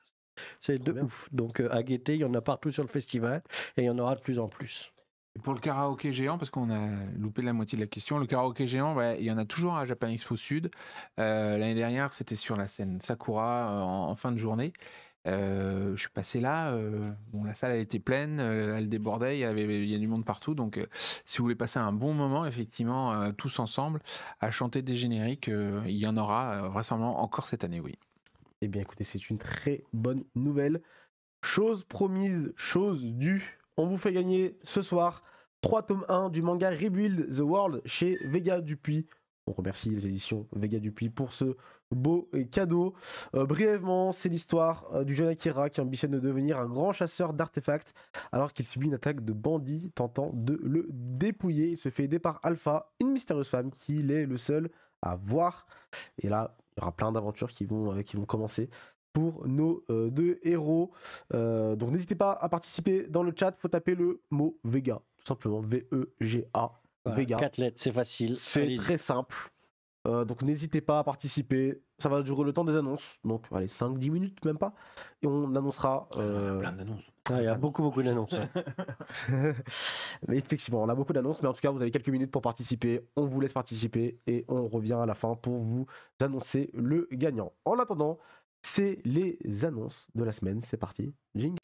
C'est de bien. ouf. Donc à guetter, il y en a partout sur le festival et il y en aura de plus en plus. Et pour le karaoké géant, parce qu'on a loupé la moitié de la question, le karaoké géant, ouais, il y en a toujours à Japan Expo Sud. L'année dernière, c'était sur la scène Sakura en fin de journée. Je suis passé là, bon, la salle elle était pleine, elle débordait, il y a du monde partout. Donc, si vous voulez passer un bon moment, effectivement, tous ensemble, à chanter des génériques, il y en aura vraisemblablement encore cette année, oui. Eh bien, écoutez, c'est une très bonne nouvelle. Chose promise, chose due. On vous fait gagner ce soir 3 tomes 1 du manga Rebuild the World chez Vega Dupuis. On remercie les éditions Vega Dupuis pour ce beau cadeau. Brièvement, c'est l'histoire du jeune Akira qui ambitionne de devenir un grand chasseur d'artefacts alors qu'il subit une attaque de bandits tentant de le dépouiller. Il se fait aider par Alpha, une mystérieuse femme qu'il est le seul à voir. Et là, il y aura plein d'aventures qui vont commencer pour nos deux héros. Donc n'hésitez pas à participer dans le chat. Faut taper le mot Vega, tout simplement V-E-G-A. Voilà, Vega. 4 lettres, c'est facile. C'est Allez-y. très simple. Donc n'hésitez pas à participer. Ça va durer le temps des annonces. Donc allez, 5-10 minutes, même pas. Et on annoncera. Plein d'annonces. Ah, il y a beaucoup d'annonces. Hein. Mais effectivement, on a beaucoup d'annonces. Mais en tout cas, vous avez quelques minutes pour participer. On vous laisse participer. Et on revient à la fin pour vous annoncer le gagnant. En attendant, c'est les annonces de la semaine. C'est parti. Jingle.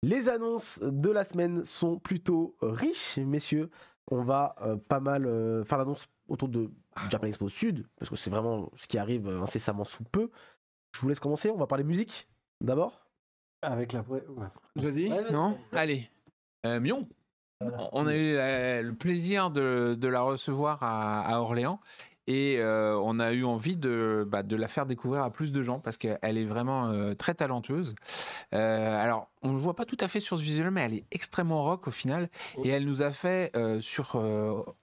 Les annonces de la semaine sont plutôt riches, messieurs. On va pas mal faire d'annonces autour de Japan Expo Sud, parce que c'est vraiment ce qui arrive incessamment sous peu. Je vous laisse commencer. On va parler musique d'abord. Avec la. Vas-y, Ouais, vas-y. non Allez. Mion. On a eu le plaisir de la recevoir à Orléans et on a eu envie de la faire découvrir à plus de gens parce qu'elle est vraiment très talentueuse. Alors, on ne le voit pas tout à fait sur ce visuel, mais elle est extrêmement rock au final et elle nous a fait sur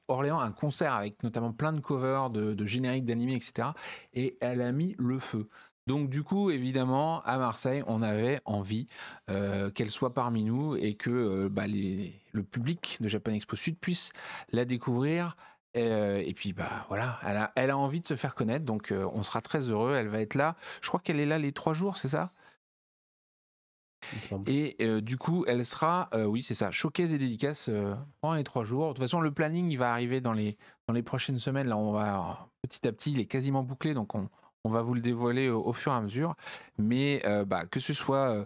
Orléans un concert avec notamment plein de covers de génériques d'animés, etc. Et elle a mis le feu. Donc du coup, évidemment, à Marseille, on avait envie qu'elle soit parmi nous et que le public de Japan Expo Sud puisse la découvrir. Et puis voilà, elle a envie de se faire connaître, donc on sera très heureux. Elle va être là. Je crois qu'elle est là les 3 jours, c'est ça? Il me semble. Et du coup, elle sera, oui, c'est ça, showcase et dédicace pendant les 3 jours. De toute façon, le planning, il va arriver dans les prochaines semaines. Là, on va petit à petit, il est quasiment bouclé, donc on va vous le dévoiler au fur et à mesure. Mais que ce soit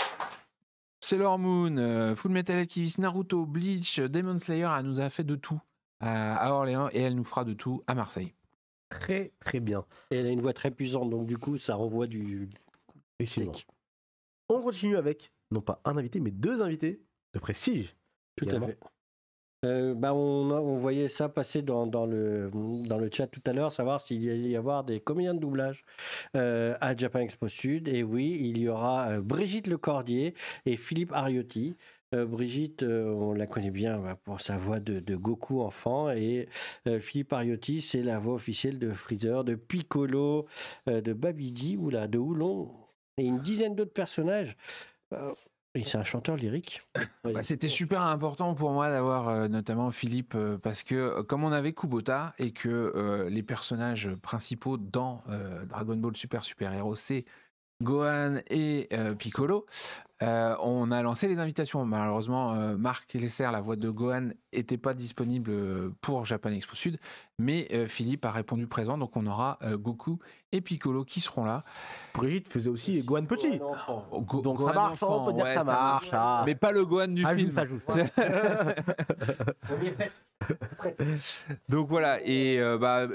Sailor Moon, Full Metal Alchemist, Naruto, Bleach, Demon Slayer, elle nous a fait de tout à Orléans et elle nous fera de tout à Marseille. Très très bien. Et elle a une voix très puissante, donc du coup, ça renvoie du. Effectivement. steak. On continue avec non pas un invité, mais 2 invités de prestige. Tout également. à fait. On voyait ça passer dans le chat tout à l'heure, savoir s'il allait y avoir des comédiens de doublage à Japan Expo Sud. Et oui, il y aura Brigitte Lecordier et Philippe Ariotti. Brigitte, on la connaît bien pour sa voix de Goku enfant. Et Philippe Ariotti, c'est la voix officielle de Freezer, de Piccolo, de Babidi, de Oolong, et une dizaine d'autres personnages. Et c'est un chanteur lyrique. C'était super important pour moi d'avoir notamment Philippe parce que comme on avait Kubota et que les personnages principaux dans Dragon Ball Super Héros c'est Gohan et Piccolo, on a lancé les invitations. Malheureusement, Marc Lesser, la voix de Gohan, n'était pas disponible pour Japan Expo Sud, mais Philippe a répondu présent, donc on aura Goku et Piccolo qui seront là. Brigitte faisait aussi Gohan Petit. Donc ça Gohan marche, enfant, on peut dire ouais, ça marche. Ah. Mais pas le Gohan du film. Ça joue. Donc voilà, et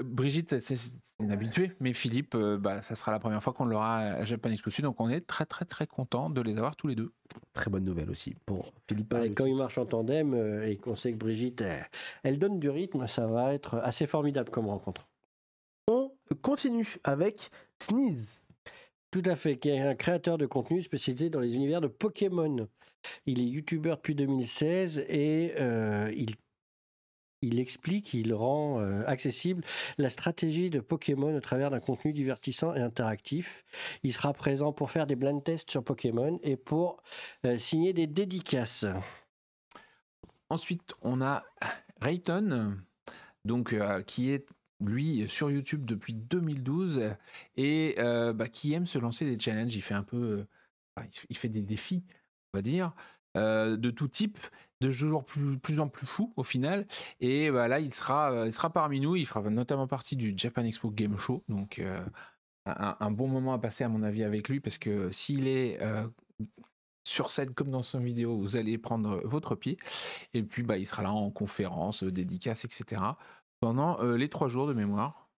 Brigitte, c'est une habituée, mais Philippe, ça sera la première fois qu'on l'aura à Japan Expo Sud, donc on est très très très content de les avoir tous les deux. Très bonne nouvelle aussi pour Philippe. Et quand ils marchent en tandem et qu'on sait que Brigitte, elle donne du rythme, ça va être assez formidable comme rencontre. On continue avec Sneeze. Tout à fait, qui est un créateur de contenu spécialisé dans les univers de Pokémon. Il est youtubeur depuis 2016 et il il explique, il rend accessible la stratégie de Pokémon au travers d'un contenu divertissant et interactif. Il sera présent pour faire des blind tests sur Pokémon et pour signer des dédicaces. Ensuite, on a Rayton, donc, qui est lui sur YouTube depuis 2012 et qui aime se lancer des challenges. Il fait un peu, il fait des défis, on va dire, de tout type, de toujours plus en plus fou au final. Et là, il sera parmi nous. Il fera notamment partie du Japan Expo Game Show, donc un bon moment à passer à mon avis avec lui, parce que s'il est sur scène comme dans son vidéo, vous allez prendre votre pied. Et puis il sera là en conférence, dédicace, etc. pendant les 3 jours de mémoire.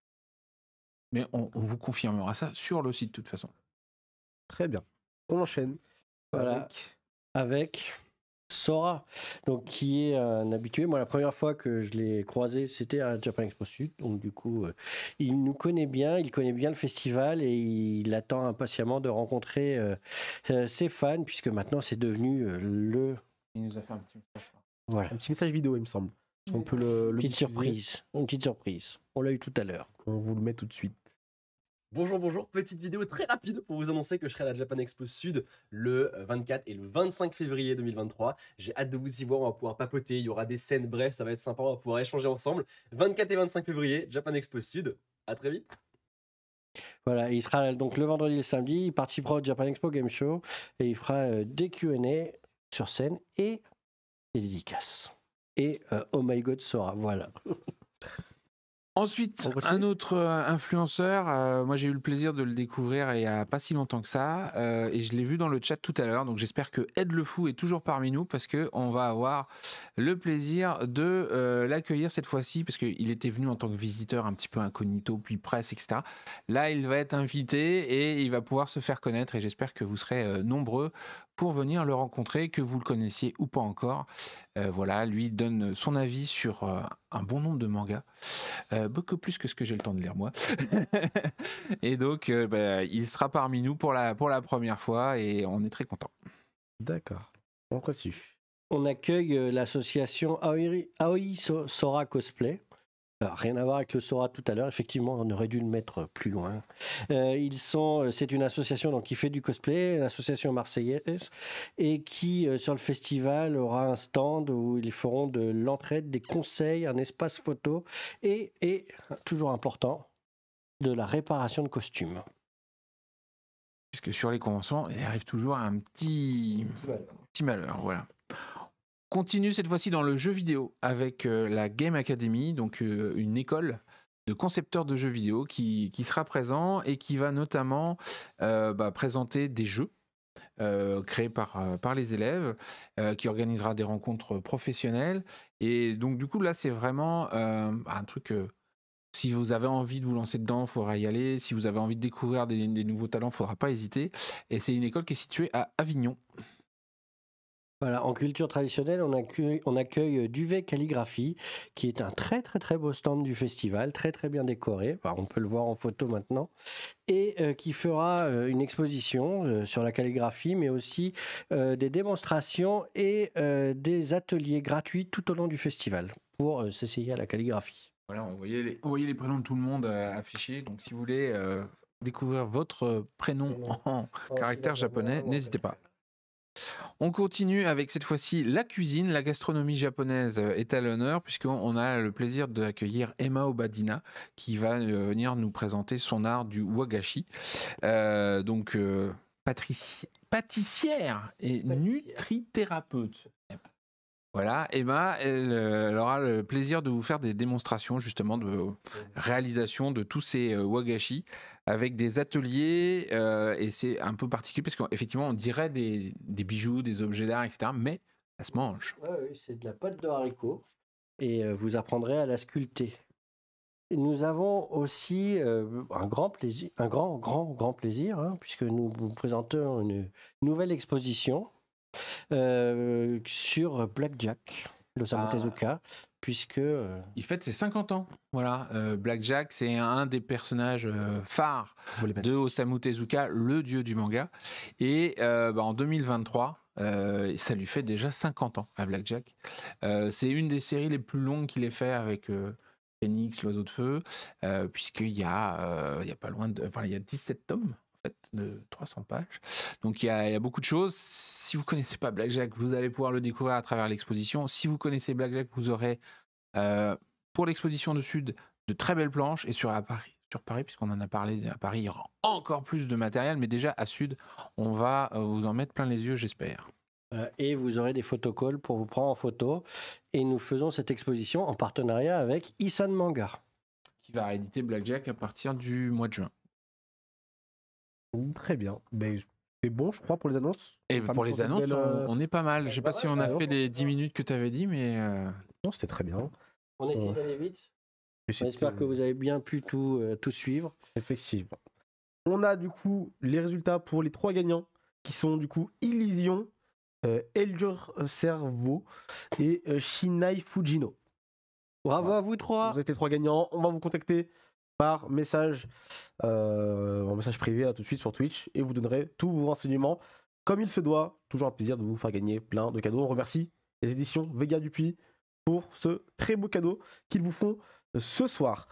Mais on vous confirmera ça sur le site de toute façon. Très bien. On enchaîne. Voilà. Avec Sora, donc, qui est un habitué. Moi, la première fois que je l'ai croisé, c'était à Japan Expo Sud. Donc, du coup, il nous connaît bien, il connaît bien le festival et il attend impatiemment de rencontrer ses fans, puisque maintenant, c'est devenu le... Il nous a fait un petit message. Voilà. Un petit message vidéo, il me semble. On peut le Petite diffuser. surprise. Une petite surprise. On l'a eu tout à l'heure. On vous le met tout de suite. Bonjour, petite vidéo très rapide pour vous annoncer que je serai à la Japan Expo Sud le 24 et le 25 février 2023. J'ai hâte de vous y voir, on va pouvoir papoter, il y aura des scènes, bref, ça va être sympa, on va pouvoir échanger ensemble. 24 et 25 février, Japan Expo Sud, à très vite. Voilà, il sera donc le vendredi et le samedi, il participera au Japan Expo Game Show et il fera des Q&A sur scène et des dédicaces. Et Oh My God Sora, voilà. Ensuite, un autre influenceur, moi j'ai eu le plaisir de le découvrir il n'y a pas si longtemps que ça, et je l'ai vu dans le chat tout à l'heure, donc j'espère que Ed le Fou est toujours parmi nous, parce qu'on va avoir le plaisir de l'accueillir cette fois-ci, parce qu'il était venu en tant que visiteur un petit peu incognito, puis presse, etc. Là, il va être invité et il va pouvoir se faire connaître, et j'espère que vous serez nombreux pour venir le rencontrer, que vous le connaissiez ou pas encore. Voilà, lui donne son avis sur un bon nombre de mangas, beaucoup plus que ce que j'ai le temps de lire moi. Et donc, il sera parmi nous pour la première fois et on est très content. D'accord. On continue. On accueille l'association Aoi Sora Cosplay. Alors, rien à voir avec le Sora tout à l'heure, effectivement, on aurait dû le mettre plus loin. C'est une association donc, qui fait du cosplay, une association marseillaise, et qui, sur le festival, aura un stand où ils feront de l'entraide, des conseils, un espace photo et toujours important, de la réparation de costumes. Puisque sur les conventions, il arrive toujours un petit malheur, voilà. Continue cette fois-ci dans le jeu vidéo avec la Game Academy, donc une école de concepteurs de jeux vidéo qui sera présent et qui va notamment présenter des jeux créés par les élèves, qui organisera des rencontres professionnelles. Et donc du coup là c'est vraiment un truc... si vous avez envie de vous lancer dedans, il faudra y aller. Si vous avez envie de découvrir des nouveaux talents, il ne faudra pas hésiter. Et c'est une école qui est située à Avignon. Voilà, en culture traditionnelle, on accueille Duvet Calligraphie, qui est un très très très beau stand du festival, très très bien décoré, enfin, on peut le voir en photo maintenant, et qui fera une exposition sur la calligraphie, mais aussi des démonstrations et des ateliers gratuits tout au long du festival pour s'essayer à la calligraphie. Voilà, on voyait les prénoms de tout le monde affichés, donc si vous voulez découvrir votre prénom en caractère japonais, n'hésitez pas. On continue avec cette fois-ci la cuisine, la gastronomie japonaise est à l'honneur puisqu'on a le plaisir d'accueillir Emma Obadina qui va venir nous présenter son art du wagashi. Donc pâtissière et nutrithérapeute. Voilà, Emma, elle aura le plaisir de vous faire des démonstrations justement de réalisation de tous ces wagashi avec des ateliers et c'est un peu particulier parce qu'effectivement on dirait des bijoux, des objets d'art, etc. Mais ça se mange. Oui, c'est de la pâte de haricots et vous apprendrez à la sculpter. Nous avons aussi un grand plaisir, hein, puisque nous vous présentons une nouvelle exposition sur Blackjack, l'Osamu Tezuka, puisque... Il fête ses 50 ans. Voilà, Blackjack, c'est un des personnages phares de Osamu Tezuka, le dieu du manga. Et en 2023, Et ça lui fait déjà 50 ans à Blackjack. C'est une des séries les plus longues qu'il ait fait avec Phoenix, l'Oiseau de Feu, puisqu'il y a pas loin de, enfin il y a 17 tomes en fait, de 300 pages. Donc il y a beaucoup de choses. Si vous connaissez pas Blackjack, vous allez pouvoir le découvrir à travers l'exposition. Si vous connaissez Blackjack, vous aurez pour l'exposition de Sud de très belles planches, et sur Paris, puisqu'on en a parlé, à Paris, il y aura encore plus de matériel, mais déjà à Sud, on va vous en mettre plein les yeux, j'espère. Et vous aurez des photocalls pour vous prendre en photo. Et nous faisons cette exposition en partenariat avec Isan Manga. Qui va rééditer Blackjack à partir du mois de juin. Très bien. Ben, c'est bon, je crois, pour les annonces. Et Enfin, pour sur les cette annonces, belle, on est pas mal. Je sais pas si on a fait les 10 minutes que tu avais dit, mais... Non, c'était très bien. On essaie d'aller vite. Et On espère que vous avez bien pu tout suivre. Effectivement. On a du coup les résultats pour les 3 gagnants qui sont du coup Illusion, Eldur Servo et Shinai Fujino. Bravo Voilà. à vous 3. Vous êtes les 3 gagnants. On va vous contacter par message, en message privé là, tout de suite sur Twitch, et vous donnerez tous vos renseignements comme il se doit. Toujours un plaisir de vous faire gagner plein de cadeaux. On remercie les éditions Vega Dupuis pour ce très beau cadeau qu'ils vous font ce soir.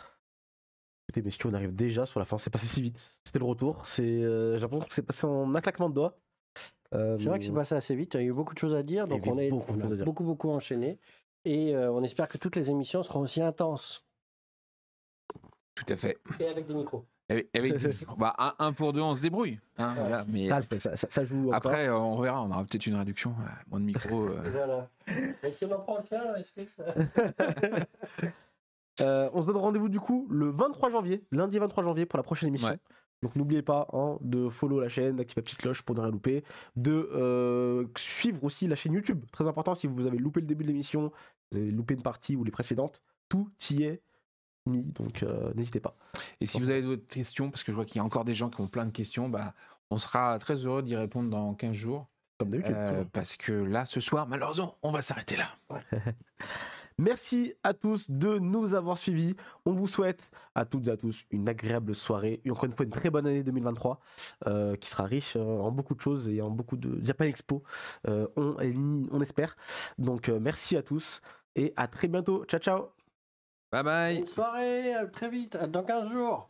Écoutez, messieurs, on arrive déjà sur la fin. C'est passé si vite. C'était le retour. J'ai l'impression que c'est passé en un claquement de doigts. C'est vrai que c'est passé assez vite. Il y a eu beaucoup de choses à dire. Donc on a beaucoup enchaîné. Et on espère que toutes les émissions seront aussi intenses. Tout à fait. Et avec des micros. Avec des micros. Bah, un pour deux, on se débrouille. Hein, voilà, mais ça joue encore. après, on verra. On aura peut-être une réduction. Moins de micros. Voilà. Et si on en prend qu'un, est-ce que ça... On se donne rendez-vous du coup le 23 janvier, lundi 23 janvier pour la prochaine émission. Ouais. Donc n'oubliez pas de follow la chaîne, d'activer la petite cloche pour ne rien louper, de suivre aussi la chaîne YouTube. Très important, si vous avez loupé le début de l'émission, vous avez loupé une partie ou les précédentes, tout y est mis, donc n'hésitez pas. Et si vous avez d'autres questions, parce que je vois qu'il y a encore des gens qui ont plein de questions, bah, on sera très heureux d'y répondre dans 15 jours. Comme d'habitude. Parce que là, ce soir, malheureusement, on va s'arrêter là. Merci à tous de nous avoir suivis. On vous souhaite à toutes et à tous une agréable soirée. Et encore une fois, une très bonne année 2023 qui sera riche en beaucoup de choses et en beaucoup de Japan Expo, on espère. Donc merci à tous et à très bientôt. Ciao, ciao. Bye bye. Bonne soirée, à très vite, dans 15 jours.